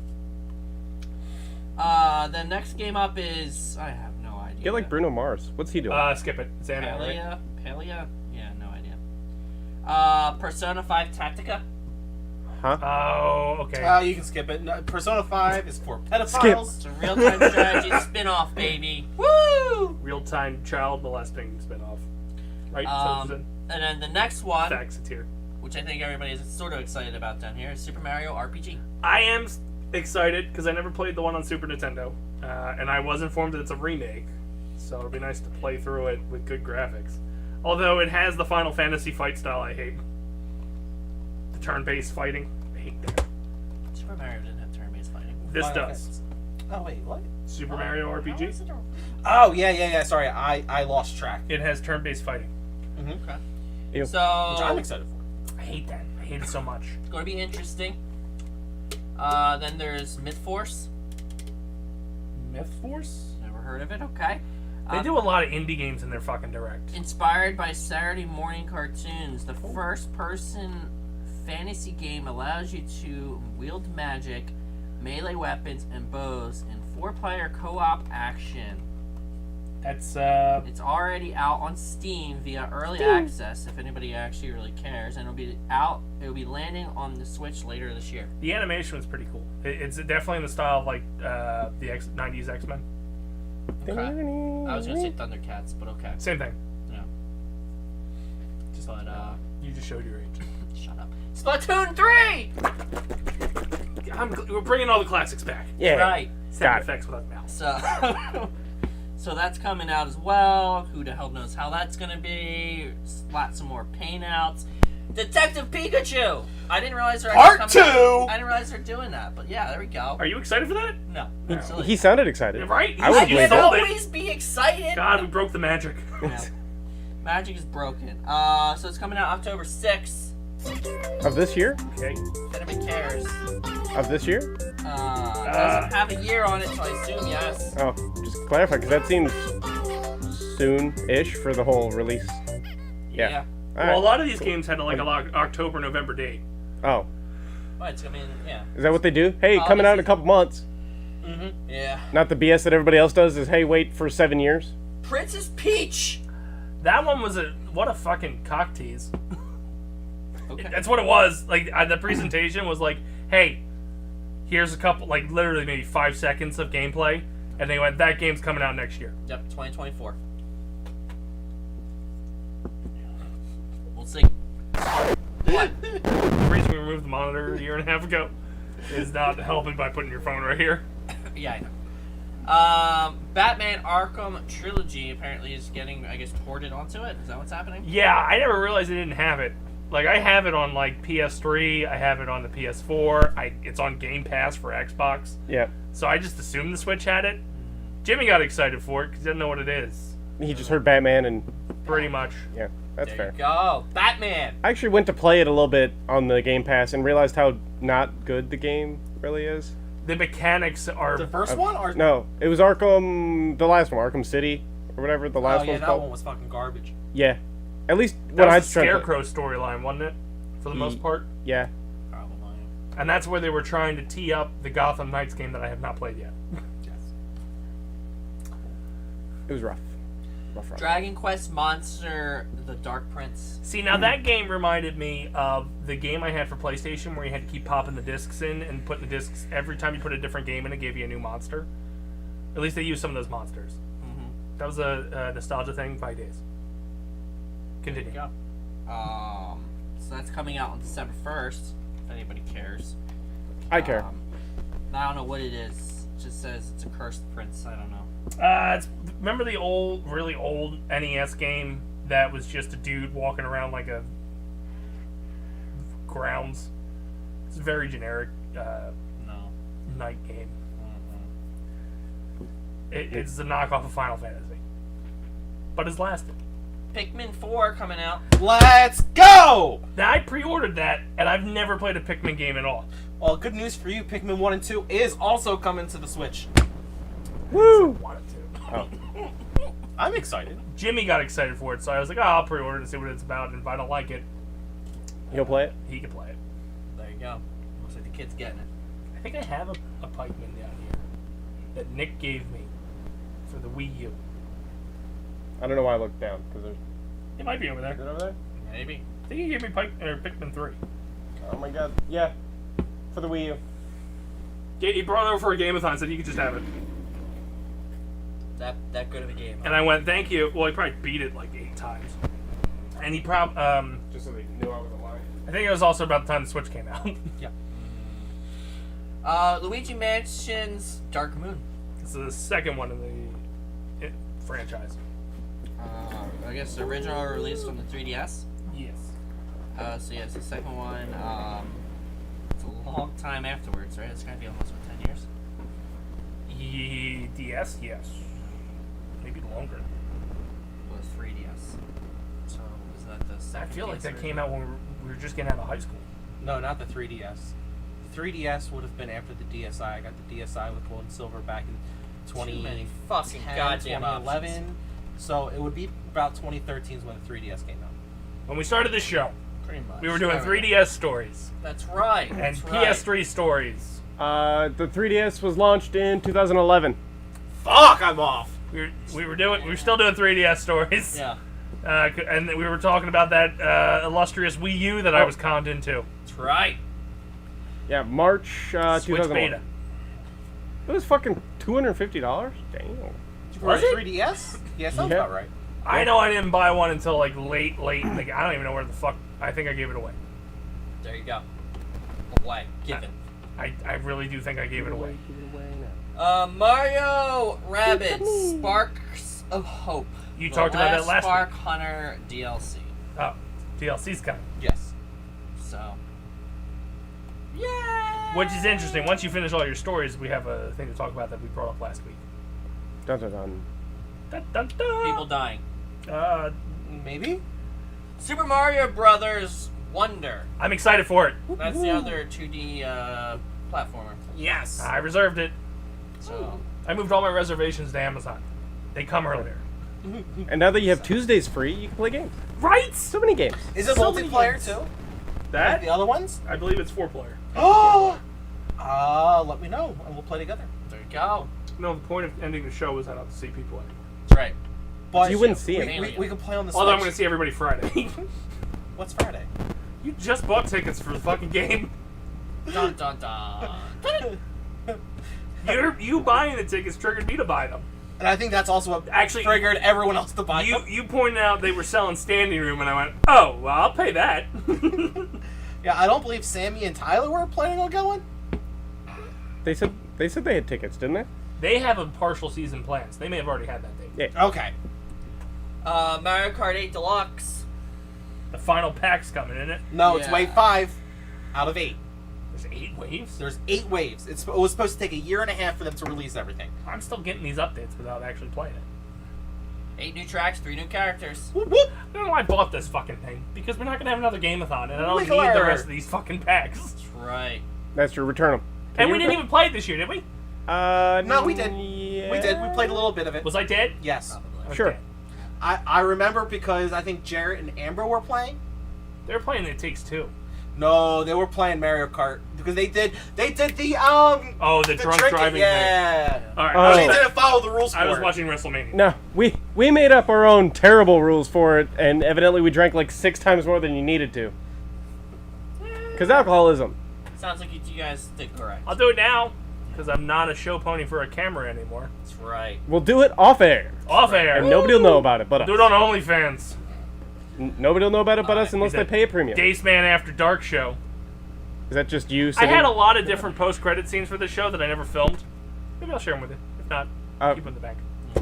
The next game up is I have no idea. Get like Bruno Mars. What's he doing? Skip it. It's Anna, right? Palia? Yeah, no idea. Persona 5 Tactica. Huh? Oh, okay. You can skip it. No, Persona 5 is for pedophiles. It's a real-time strategy spin-off, baby. Woo! Real-time child molesting spinoff. Right? And then the next one, Facts, it's here. which I think everybody is sort of excited about down here, is Super Mario RPG. I am excited because I never played the one on Super Nintendo, and I was informed that it's a remake, so it'll be nice to play through it with good graphics. Although it has the Final Fantasy fight style I hate. turn-based fighting. I hate that. Super Mario didn't have turn-based fighting. This Final does. Fantasy. Oh wait, what? Super Mario How RPG. is it Oh yeah. Sorry, I lost track. It has turn-based fighting. okay. Ew. So Which I'm excited for. I hate that. I hate it so much. it's going to be interesting. Then there's Myth Force. Myth Force? Never heard of it. Okay. They do a lot of indie games in their fucking direct. Inspired by Saturday morning cartoons, the first-person fantasy game allows you to wield magic, melee weapons, and bows in 4-player co-op action. That's It's already out on Steam via early access, if anybody actually really cares, and it'll be landing on the Switch later this year. the animation was pretty cool. It's definitely in the style of like the 90s X-Men. Okay. I was gonna say Thundercats, but okay. Same thing. Yeah. But You just showed your age. shut up. Splatoon 3. We're bringing all the classics back. Yeah. Right. Sound effects without mouse. So, so that's coming out as well. Who the hell knows how that's gonna be? Lots of more paint outs. Detective Pikachu. I didn't realize they're Part actually coming out. 2! I didn't realize they're doing that, but yeah, there we go. Are you excited for that? No, No. silly. He sounded excited. Right? I would I have can played that. always be excited. God, we broke the magic. No. Magic is broken. So it's coming out October 6th. Of this year? Okay. If anybody cares. Of this year? It doesn't have a year on it, so I assume yes. Oh, just clarify, because that seems soon-ish for the whole release. Yeah. All Well, a right. lot of these games had like a October, November date. Oh, But it's gonna be, yeah. is that what they do? Hey, coming out in a couple months. Yeah. Not the BS that everybody else does is, hey, wait for 7 years. Princess Peach. That one was what a fucking cock tease. Okay. That's what it was. Like the presentation was like, hey, here's a couple, like literally maybe 5 seconds of gameplay, and they went, that game's coming out next year. Yep, 2024. We'll see. What? The reason we removed the monitor a year and a half ago is not helping by putting your phone right here. Yeah, I know. Batman Arkham Trilogy apparently is getting, I guess, ported onto it. Is that what's happening? Yeah, I never realized I didn't have it. Like, I have it on like PS3, I have it on the PS4, it's on Game Pass for Xbox. Yeah. So I just assumed the Switch had it. Jimmy got excited for it because he didn't know what it is. He just heard Batman and, Pretty much. yeah, that's There fair. you go. Batman. I actually went to play it a little bit on the Game Pass and realized how not good the game really is. The mechanics are. The first one or No, it was Arkham, the last one, Arkham City, or whatever the last Oh yeah, one's that called. one was fucking garbage. Yeah. At least That when I was the tried to- Scarecrow storyline, wasn't it? For the most part. Yeah. Probably. And that's where they were trying to tee up the Gotham Knights game that I have not played yet. Yes. It was rough. Rough. Dragon Quest Monster: The Dark Prince. See, now that game reminded me of the game I had for PlayStation where you had to keep popping the discs in and putting the discs every time you put a different game in, it gave you a new monster. At least they used some of those monsters. Mm-hmm. That was a nostalgia thing by Dace. Continue. There you go. So that's coming out on December 1st, if anybody cares. I care. I don't know what it is. It just says it's a cursed prince. I don't know. Remember the old, really old NES game that was just a dude walking around like a grounds? It's a very generic No. night game. It's the knockoff of Final Fantasy, but it's lasted. Pikmin 4 coming out. Let's go! Now I pre-ordered that, and I've never played a Pikmin game at all. Well, good news for you, Pikmin 1 and 2 is also coming to the Switch. Woo! Wanted to. Oh. I'm excited. Jimmy got excited for it, so I was like, "Oh, I'll pre-order it and see what it's about. And if I don't like it, You'll play it? he can play it." There you go. Looks like the kid's getting it. I think I have a Pikmin down here that Nick gave me for the Wii U. I don't know why I looked down, because there's... It might be over there. Is it over there? Maybe. I think he gave me Pikmin 3. Oh my god. Yeah. For the Wii U. Yeah, he brought it over for a gameathon and said you could just have it. That good of a game. And I went, thank you. Well, he probably beat it like 8 times. And he Just so they knew I was alive. I think it was also about the time the Switch came out. Yeah. Luigi Mansion's Dark Moon. It's the second one in the franchise. I guess the original released on the 3DS. Yes. So yes, the second one. It's a long time afterwards, right? It's gonna be almost 10 years. DS, yes. Maybe longer. With 3DS. So was that the I second? feel like DS that version? came out when we were just getting out of high school. No, not the 3DS. The 3DS would have been after the DSi. I got the DSi with gold and silver back in Too many 2010, fucking goddamn 2011. options. So it would be about 2013 is when the 3DS came out. When we started the show, Pretty much. we were doing There 3DS stories That's right. and That's right. PS3 stories. The 3DS was launched in 2011. Fuck, I'm off. We were still doing 3DS stories. Yeah. And we were talking about that illustrious Wii U that I was conned into. That's right. Yeah, March Switch 2011. beta. It was fucking $250. Damn. For a Was it? 3DS? Yeah, sounds Yeah. about right. I know I didn't buy one until like late. Like, I don't even know where the fuck. I think I gave it away. There you go. Away. Given. I really do think I gave it away. Mario Rabbids Sparks of Hope. You The talked about that last Spark week. Hunter DLC. Oh, DLC's coming. Yes. So. Yeah. Which is interesting. Once you finish all your stories, we have a thing to talk about that we brought up last week. Dun, dun, dun. Dun, dun, dun. People dying. Maybe? Super Mario Brothers Wonder. I'm excited for it. That's the other 2D platformer. Yes. I reserved it. So. I moved all my reservations to Amazon. They come earlier. And now that you have Tuesdays free, you can play games. Right? So many games. Is it So many multiplayer games. too? Like That? the other ones? I believe it's 4-player. Oh! Let me know and we'll play together. There you go. No, the point of ending the show was I don't see people anymore. That's right. But You wouldn't see we, it. we can play on the Although I'm Switch. going to see everybody Friday. What's Friday? You just bought tickets for the fucking game. Dun dun dun. You buying the tickets triggered me to buy them. And I think that's also what Actually, triggered everyone else to buy them. You pointed out they were selling standing room, and I went, oh, well, I'll pay that. Yeah, I don't believe Sammy and Tyler were planning on going. They said they had tickets, didn't they? They have a partial season plans. They may have already had that date. Yeah. Okay. Mario Kart 8 Deluxe. The final pack's coming, isn't it? No, it's Yeah. wave 5 out of 8. There's 8 waves? There's 8 waves. It was supposed to take a year and a half for them to release everything. I'm still getting these updates without actually playing it. 8 new tracks, 3 new characters. Whoop, whoop. I don't know why I bought this fucking thing. Because we're not going to have another game-a-thon, and I don't Wiggle need the error. rest of these fucking packs. That's right. That's your return them. And we didn't even play it this year, did we? No, we did. Yeah. We did. We played a little bit of it. Was I dead? Yes. Probably. I was Sure. dead. I remember because I think Jarrett and Amber were playing. They were playing It Takes Two. No, they were playing Mario Kart because they did the Oh, the drunk drinking, driving thing. yeah. All right, Oh. I, They was, didn't follow the rules for I was it. watching WrestleMania. No, we made up our own terrible rules for it, and evidently we drank like 6 times more than you needed to. Because alcoholism. Sounds like you guys did correct. I'll do it now, because I'm not a show pony for a camera anymore. That's right. We'll do it off air, Off air. and nobody will know about it but us. Do it on OnlyFans. Nobody will know about it but Alright, us unless we they did. pay a premium. Dace Man After Dark show. Is that just you I sitting? had a lot of different post-credit scenes for this show that I never filmed. Maybe I'll share them with you. If not, keep them in the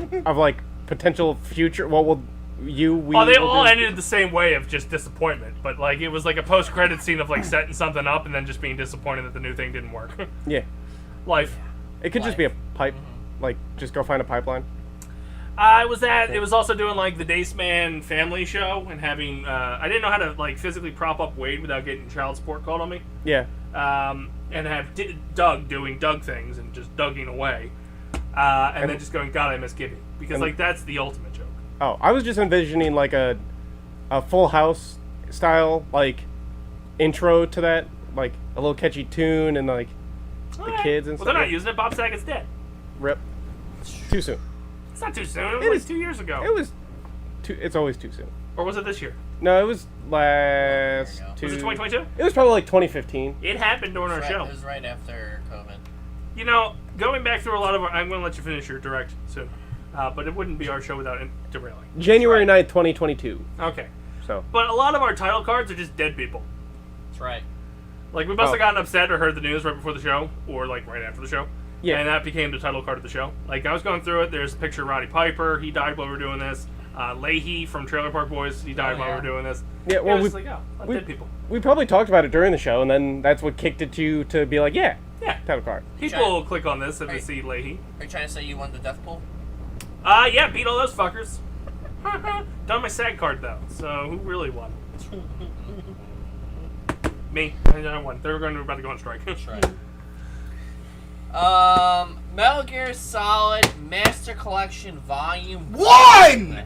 bank. of like potential future. Well, we. Oh, they will all do- ended the same way of just disappointment. But like, it was like a post-credit scene of like setting something up and then just being disappointed that the new thing didn't work. Yeah, Life. it could just be a pipe. Like, just go find a pipeline. It was also doing like the Dace Man family show and having I didn't know how to like physically prop up Wade without getting child support called on me. Yeah. And have Doug doing Doug things and just Dugging away. And then just going, God, I miss Gibby. Because and- like that's the ultimate joke. Oh, I was just envisioning like a Full House style like intro to that, like a little catchy tune and like Alright. kids and well, stuff. they're not using it. Bob Saget's dead. Rip. Too soon. It's not too soon. It was It like is- 2 years ago. It was. It's always too soon. Or was it this year? No, it was last. There you go. Two, Was it 2022? It was probably like 2015. It happened during our Right, show. it was right after COVID. You know, going back through a lot of our... I'm going to let you finish your direct soon. But it wouldn't be our show without it derailing. January 9th, 2022. Okay. So. But a lot of our title cards are just dead people. That's right. Like, we must Oh. have gotten upset or heard the news right before the show, or, like, right after the show. Yeah. And that became the title card of the show. Like, I was going through it. There's a picture of Roddy Piper. He died while we were doing this. Leahy from Trailer Park Boys, he died while we were doing this. Yeah, well, It was like, let we- dead people. We probably talked about it during the show, and then that's what kicked it to you to be like, yeah, Yeah. title card. People will click on this if they see Leahy. Are you trying to say you won the death pool? Yeah, beat all those fuckers. Done my SAG card though, so who really won? Me. I won. They were about to go on strike. That's right. Metal Gear Solid Master Collection Volume 1!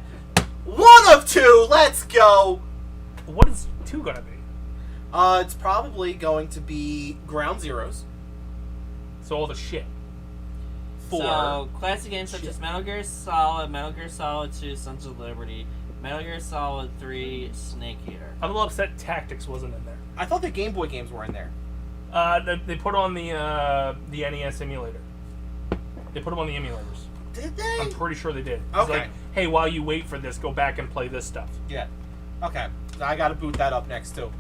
1 of 2, let's go! What is 2 gonna be? It's probably going to be Ground Zeroes. So all the shit. 4. So, classic games such as Metal Gear Solid, Metal Gear Solid 2, Sons of Liberty, Metal Gear Solid 3, Snake Eater. I'm a little upset Tactics wasn't in there. I thought the Game Boy games were in there. They put on the NES emulator. They put them on the emulators. Did they? I'm pretty sure they did. It's Okay. like, hey, while you wait for this, go back and play this stuff. Yeah. Okay. I gotta boot that up next, too.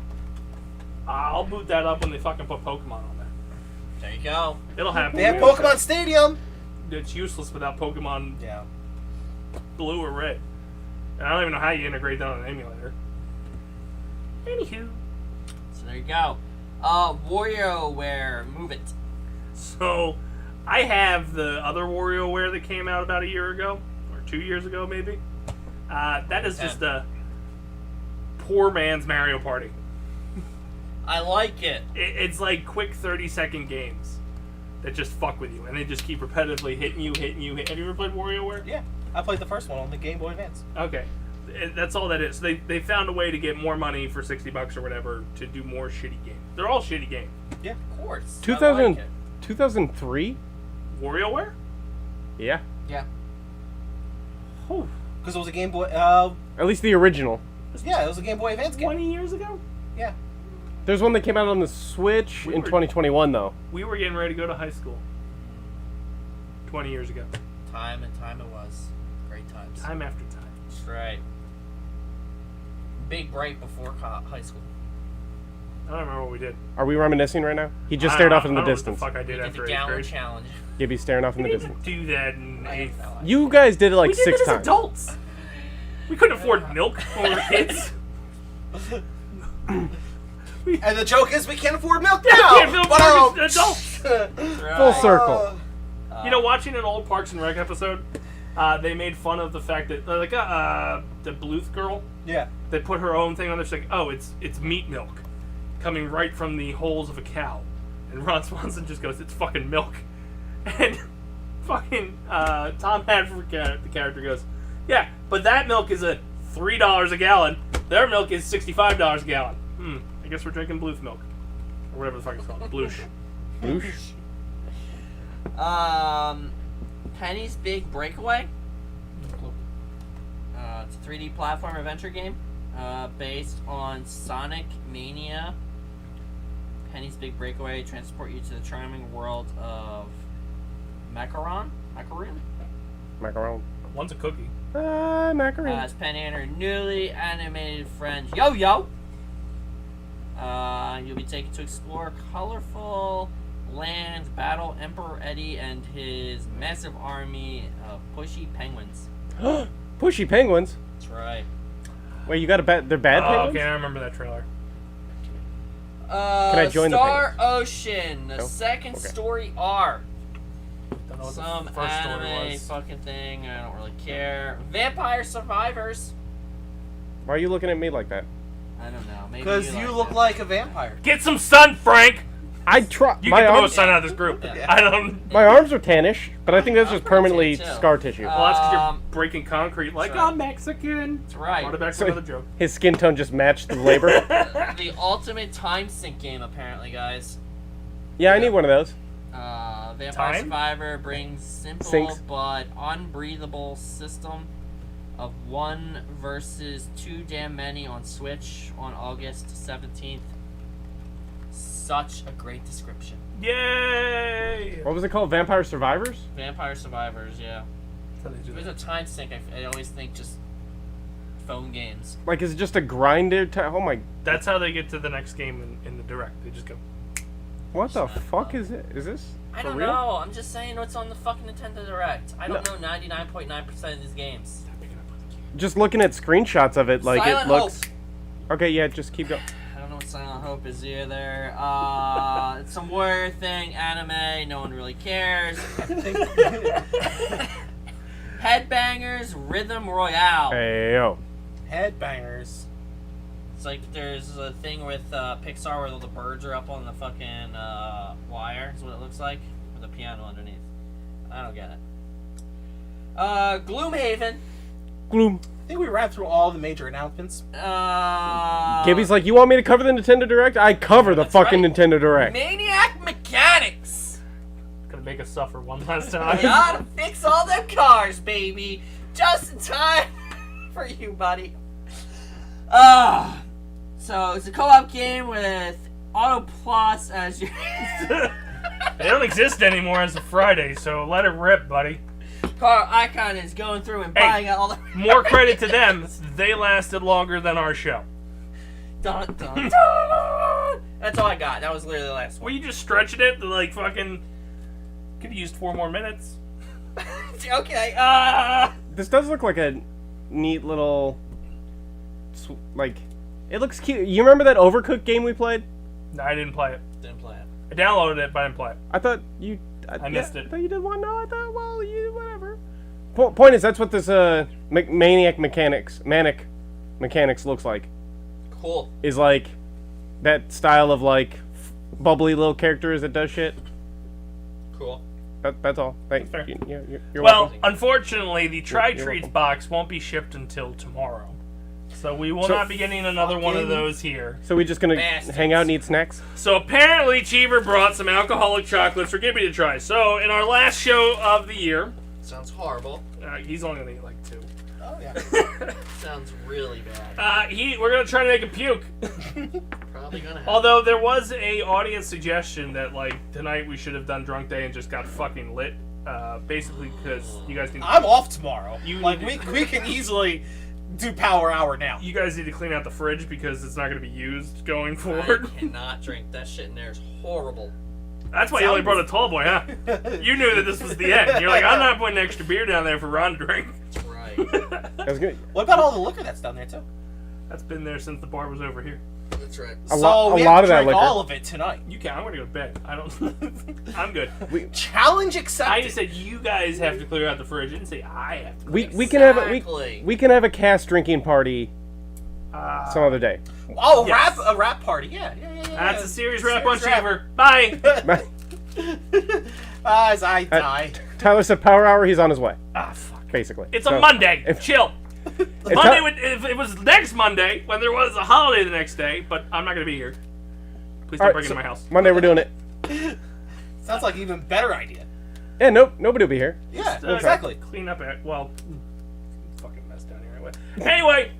I'll boot that up when they fucking put Pokemon on there. There you go. It'll happen. They have Pokemon Stadium! It's useless without Pokemon Yeah. Blue or Red. And I don't even know how you integrate that on an emulator. Anywho. So there you go. WarioWare, move it. So, I have the other WarioWare that came out about a year ago, or 2 years ago maybe. That is just a poor man's Mario Party. I like it. It's like quick 30-second games that just fuck with you, and they just keep repetitively hitting you. Have you ever played WarioWare? Yeah. I played the first one on the Game Boy Advance. Okay. That's all that is. So they found a way to get more money for $60 or whatever to do more shitty games. They're all shitty games. Yeah. Of course. 2000, I like it. 2003? WarioWare? Yeah. Yeah. Because it was a Game Boy, At least the original. yeah, it was a Game Boy Advance game. 20 years ago? Yeah. There's one that came out on the Switch We in were- 2021, though. We were getting ready to go to high school 20 years ago. Time and time it was. Great times. Time after time. That's right. Big break before high school. I don't remember what we did. Are we reminiscing right now? He just I stared don't- off in the I don't know distance. What the fuck I We did did after the 8th gallon grade. challenge. Gibby's staring off in the We didn't distance. do that in 8th. You guys did it like We did 6 it as times. adults. We couldn't afford milk when we were kids. And the joke is we can't afford milk Yeah, now! we can't afford But, milk as adults. Right. Full circle. You know, watching an old Parks and Rec episode, they made fun of the fact that the Bluth girl, yeah. they put her own thing on there. She's like, oh, it's meat milk coming right from the holes of a cow. And Ron Swanson just goes, it's fucking milk. And fucking Tom Hadford, the character, goes, yeah, but that milk is a $3 a gallon. Their milk is $65 a gallon. I guess we're drinking Bluth milk. Or whatever the fuck it's called. Bloosh. Boosh. Penny's Big Breakaway. It's a 3D platform adventure game based on Sonic Mania. Penny's Big Breakaway transport you to the charming world of Macaron. Macaron. One's a cookie. Macaron. As Penny and her newly animated friend Yo-Yo. You'll be taken to explore colorful land, battle Emperor Eddie and his massive army of pushy penguins. Pushy penguins. That's right. Wait, you got a they're bad Oh, penguins? okay, I remember that trailer. Can I join the Star penguins? Ocean, the Oh, second okay. story arc. Don't know what Some the first story anime was. fucking thing. I don't really care. Vampire Survivors. Why are you looking at me like that? I don't know. Maybe Because you like look it. like a vampire. Get some sun, Frank! I try. You My get the most arms, sun out of this group. Yeah. I don't. my arms are tannish, but I think that's just I'm pretty permanently tan, too. scar tissue. Well, that's because you're Um, breaking concrete like, that's right. I'm Mexican. That's right. Brought it back to So- another joke. His skin tone just matched the labor. The ultimate time sink game, apparently, guys. Yeah, I need one of those. Vampire Time? Survivor brings simple Sinks. but unbreathable system of 1 versus 2 damn many on Switch on August 17th. Such a great description. Yay! What was it called? Vampire Survivors? Vampire Survivors, yeah. That's how they do If there's that. a time sink, I always think just phone games. Like, is it just a grinder? Oh my! That's how they get to the next game in the direct. They just go. What the fuck is it? Is this? I for don't real? know. I'm just saying what's on the fucking Nintendo Direct. I don't know 99.9% of these games. Stop picking up on the just looking at screenshots of it, like Silent it looks. Hope. Okay, yeah, just keep going. I don't know what Silent Hope is either. It's some warrior thing, anime, no one really cares. Headbangers Rhythm Royale. Hey yo. Headbangers. It's like there's a thing with Pixar where all the birds are up on the fucking wire, is what it looks like, with a piano underneath. I don't get it. Gloomhaven. Gloom. I think we ran through all the major announcements. Gibby's like, you want me to cover the Nintendo Direct? I cover the That's fucking right. Nintendo Direct. Maniac Mechanics. Gonna make us suffer one last We time. gotta fix all them cars, baby. Just in time for you, buddy. So it's a co-op game with Auto Plus as your They don't exist anymore as of Friday, so let it rip, buddy. car icon is going through and Hey, buying out all the More credit to them. They lasted longer than our show. Dun, dun, dun. That's all I got. That was literally the last Were one. you just stretching it to like fucking... Could have used 4 more minutes. Okay. This does look like a neat little, like, it looks cute. You remember that Overcooked game we played? No, I didn't play it. Didn't play it. I downloaded it, but I didn't play it. I thought you. I missed it. I thought you did one. No, I thought, well, you whatever. Point is, that's what this manic mechanics looks like. Cool. Is like that style of like bubbly little characters that does shit. Cool. That's all. Thank Fair. you're Well, welcome. unfortunately, the Tri You're Treats welcome. box won't be shipped until tomorrow. So we will So- not be getting another one of those here. So we just gonna Bastards. hang out and eat snacks? So apparently Cheever brought some alcoholic chocolates for Gibby to try. So in our last show of the year, Sounds horrible. he's only gonna eat like 2. Oh yeah. Sounds really bad. We're gonna try to make him puke. Probably gonna happen. Although there was a audience suggestion that like tonight we should have done drunk day and just got fucking lit. Basically because you guys need. I'm off tomorrow. You like need we can easily do power hour now. You guys need to clean out the fridge because it's not going to be used going I forward. cannot drink that shit in there. It's horrible. That's why you only brought a tall boy, huh? You knew that this was the end. You're like, I'm not putting extra beer down there for Ron to drink. That's right. That's good. What about all the liquor that's down there too? That's been there since the bar was over here. That's right. A lot we of have to that drink liquor. all of it tonight. You can. I'm going to go to bed. I don't. I'm good. Challenge I accepted. just said you guys have to clear out the fridge. I didn't say I have to. We can have Exactly. we can have a cast drinking party some other day. Oh, Yes. a rap party. Yeah. That's a serious rap on Serious rap. Cheever. Bye. As I die. Tyler said power hour. He's on his way, Ah, fuck. basically. It's So, a Monday. if- Chill. if Monday Ty- would, if it was next Monday when there was a holiday the next day, but I'm not going to be here. Please don't Alright, break so into my house. Monday we're doing it. Sounds like an even better idea. Yeah, nope, nobody will be here. Yeah, Exactly. exactly. Clean up it. Well, fucking mess down here anyway.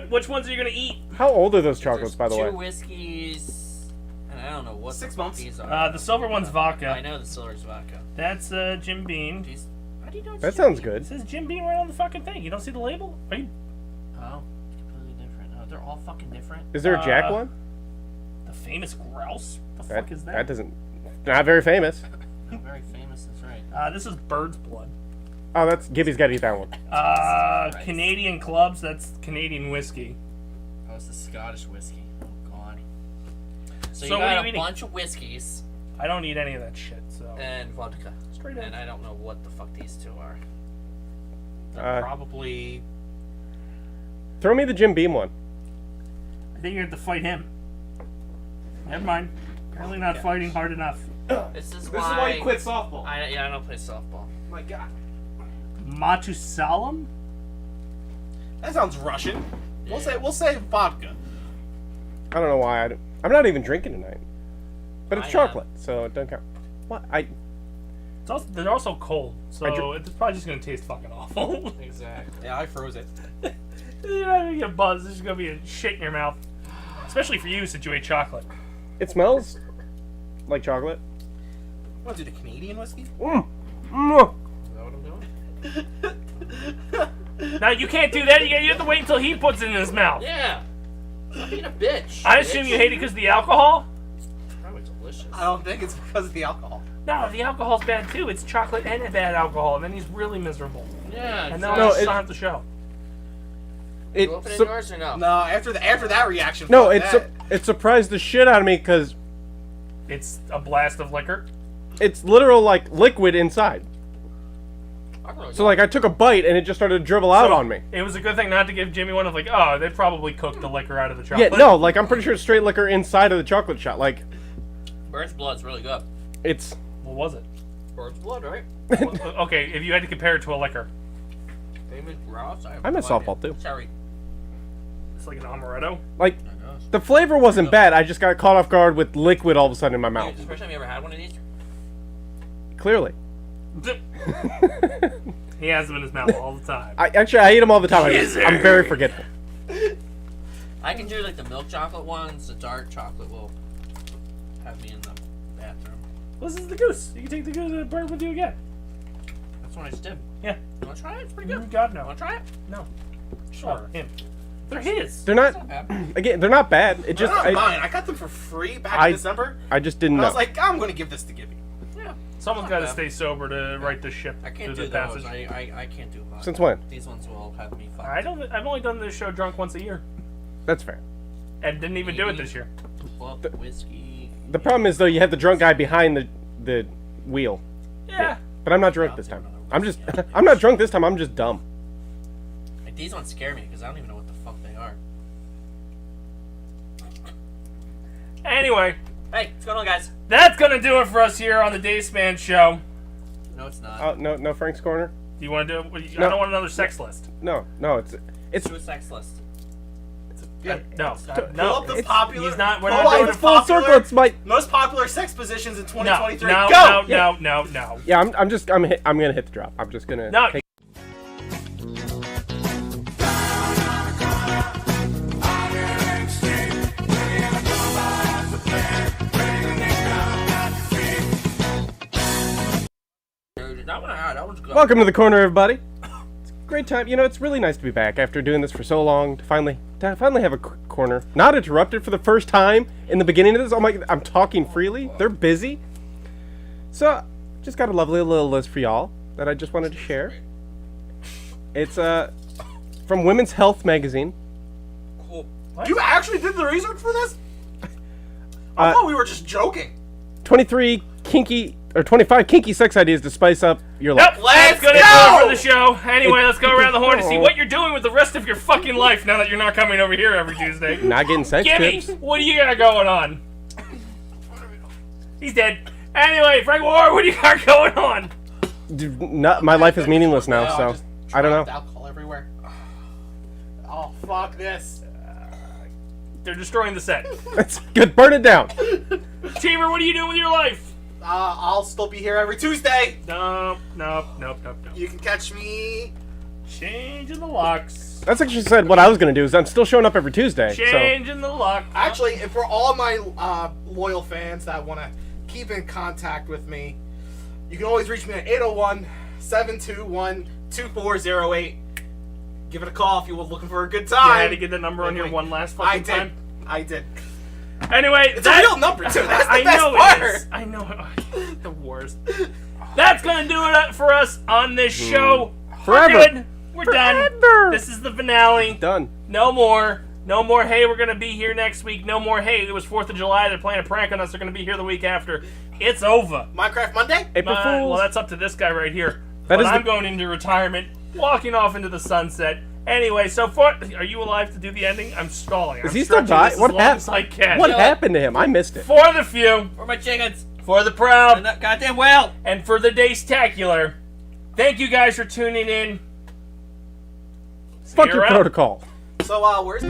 Which ones are you gonna eat? How old are those chocolates, There's by the way? 2 whiskeys, and I don't know what 6 the fuck months. these are. The silver one's I vodka. know the silver's vodka. That's Jim Beam. These, how do you know it's That Jim sounds Beam? good. It says Jim Beam right on the fucking thing. You don't see the label? Are you Oh, it's completely different. Oh, they're all fucking different. Is there a Jack Uh, one? the famous grouse? What the fuck is That that? doesn't. Not very famous. Not very famous, that's right. This is bird's blood. Oh, that's Gibby's got to eat that one. Christ. Canadian clubs. That's Canadian whiskey. Oh, it's the Scottish whiskey. Oh, God. So, So you what are got you a eating? bunch of whiskeys I don't eat any of that shit. So and vodka. straight And up. I don't know what the fuck these two are. Probably. Throw me the Jim Beam one. I think you have to fight him. Never mind. Apparently not fighting hard enough. This is This is why. why you quit softball. I don't play softball. My God. Matusalam? That sounds Russian. We'll say vodka. I don't know why. I'm not even drinking tonight. But it's I am. chocolate, so it doesn't count. What? It's also, they're also cold, so I it's probably just gonna taste fucking awful. Exactly. Yeah, I froze it. You're not gonna get buzzed. There's gonna be a shit in your mouth, especially for you since you ate chocolate. It smells like chocolate. Want to do the Canadian whiskey? Mm. Is Mm. that what I'm doing? Now you can't do that. You have to wait until he puts it in his mouth. Yeah. I'm being a bitch. I assume you hate it because of the alcohol. Probably delicious. I don't think it's because of the alcohol. No, the alcohol's bad too. It's chocolate and a bad alcohol, and then he's really miserable. Yeah. And Exactly. then No, I'll just it- not have the show. You open it yours or no? No, after that reaction. No, fuck it surprised the shit out of me because It's a blast of liquor. it's literal like liquid inside. So like I took a bite and it just started to dribble out on me. It was a good thing not to give Jimmy one of like, oh, they probably cooked the liquor out of the Yeah, chocolate. no, like I'm pretty sure it's straight liquor inside of the chocolate shot. Like Bird's blood's really good. it's What was it? Bird's blood, right? Well, okay, if you had to compare it to a liquor, David Ross. I miss softball too. Cherry. it's like an amaretto. Like I know. the flavor wasn't bad. I just got caught off guard with liquid all of a sudden in my Dude, mouth. this is the first time you ever had one of these? Clearly. He has them in his mouth all the time. I eat them all the time. Yes, I'm sir. very forgetful. I can do like the milk chocolate ones. The dark chocolate will have me in the bathroom. This is the goose. You can take the goose bird with you again. That's what I just did. Yeah. You wanna try it? It's pretty good. God, no. Wanna try it? No. Sure. Him. They're his. They're not Not bad. again. They're not bad. It They're just not mine. I got them for free back I- in December. I just didn't And I know. was like, I'm gonna give this to Gibby. Yeah. Someone's Not got to bad. stay sober to write this ship I can't through do the those. passage. I can't do vodka. Since when? These ones will have me fucked. I've only done this show drunk once a year, That's fair. and didn't even do it this year. Well, whiskey. The problem is though, you have the drunk guy behind the wheel. Yeah. But I'm not drunk this time. I'm not drunk this time. I'm just dumb. Like, these ones scare me because I don't even know what the fuck they are. Anyway, Hey, what's going on, guys? that's gonna do it for us here on the Dace Man Show. No, it's not. Oh no, Frank's corner. Do you want to do it? I No. don't want another sex list. No, it's Do a sex list. Yeah. No, Pull no. up the it's- popular. He's not. We're pull not up doing the it. full popular- circle. It's my Most popular sex positions in No, 2023. no, Go! no. yeah. I'm gonna hit the drop. I'm just gonna. No. take- Dude, that one I had, that one's good. Welcome to the corner, everybody. It's a great time. You know, it's really nice to be back after doing this for so long. To finally have a corner, not interrupted for the first time in the beginning of this. Oh my! I'm talking freely. They're busy. So, just got a lovely little list for y'all that I just wanted to share. It's from Women's Health magazine. Cool. You actually did the research for this? I thought we were just joking. 25 kinky sex ideas to spice up your life. Yep, Let's that's gonna go! do it for the show. Anyway, let's go around the horn and see what you're doing with the rest of your fucking life now that you're not coming over here every Tuesday. Not getting sex Gimme, tips. what do you got going on? He's dead. Anyway, Frank War, what do you got going on? Dude, my life is meaningless now, No, so just I don't dropped know. Alcohol everywhere. Oh, fuck this. They're destroying the set. That's good. Burn it down. Teamer, what are you doing with your life? I'll still be here every Tuesday. Nope. You can catch me. Changing the locks. That's actually said what I was gonna do. Is I'm still showing up every Tuesday. So Changing the lock. Actually, and for all my loyal fans that want to keep in contact with me, you can always reach me at 801-721-2408. Give it a call if you were looking for a good You time. had to get the number on here one last I fucking did. time. I did. Anyway, It's a real number, too. That's the I best know part. it is. I know it. The worst. That's gonna do it for us on this show. Forever. We're good. We're done. Forever. This is the finale. done. No more. No more, hey, we're going to be here next week. No more, hey, it was 4th of July. They're playing a prank on us. They're going to be here the week after. It's over. Minecraft Monday? April Fools. Well, that's up to this guy right here. That But is I'm the- going into retirement, walking off into the sunset. Anyway, so far, are you alive to do the ending? I'm stalling. Is I'm he still stretching dying? this What as long as I can. What happened to him? I missed it. For the few, For my chickens. for the proud, And that goddamn whale. and for the Dace-tacular, thank you guys for tuning in. See Fuck you your around. protocol. So, where's...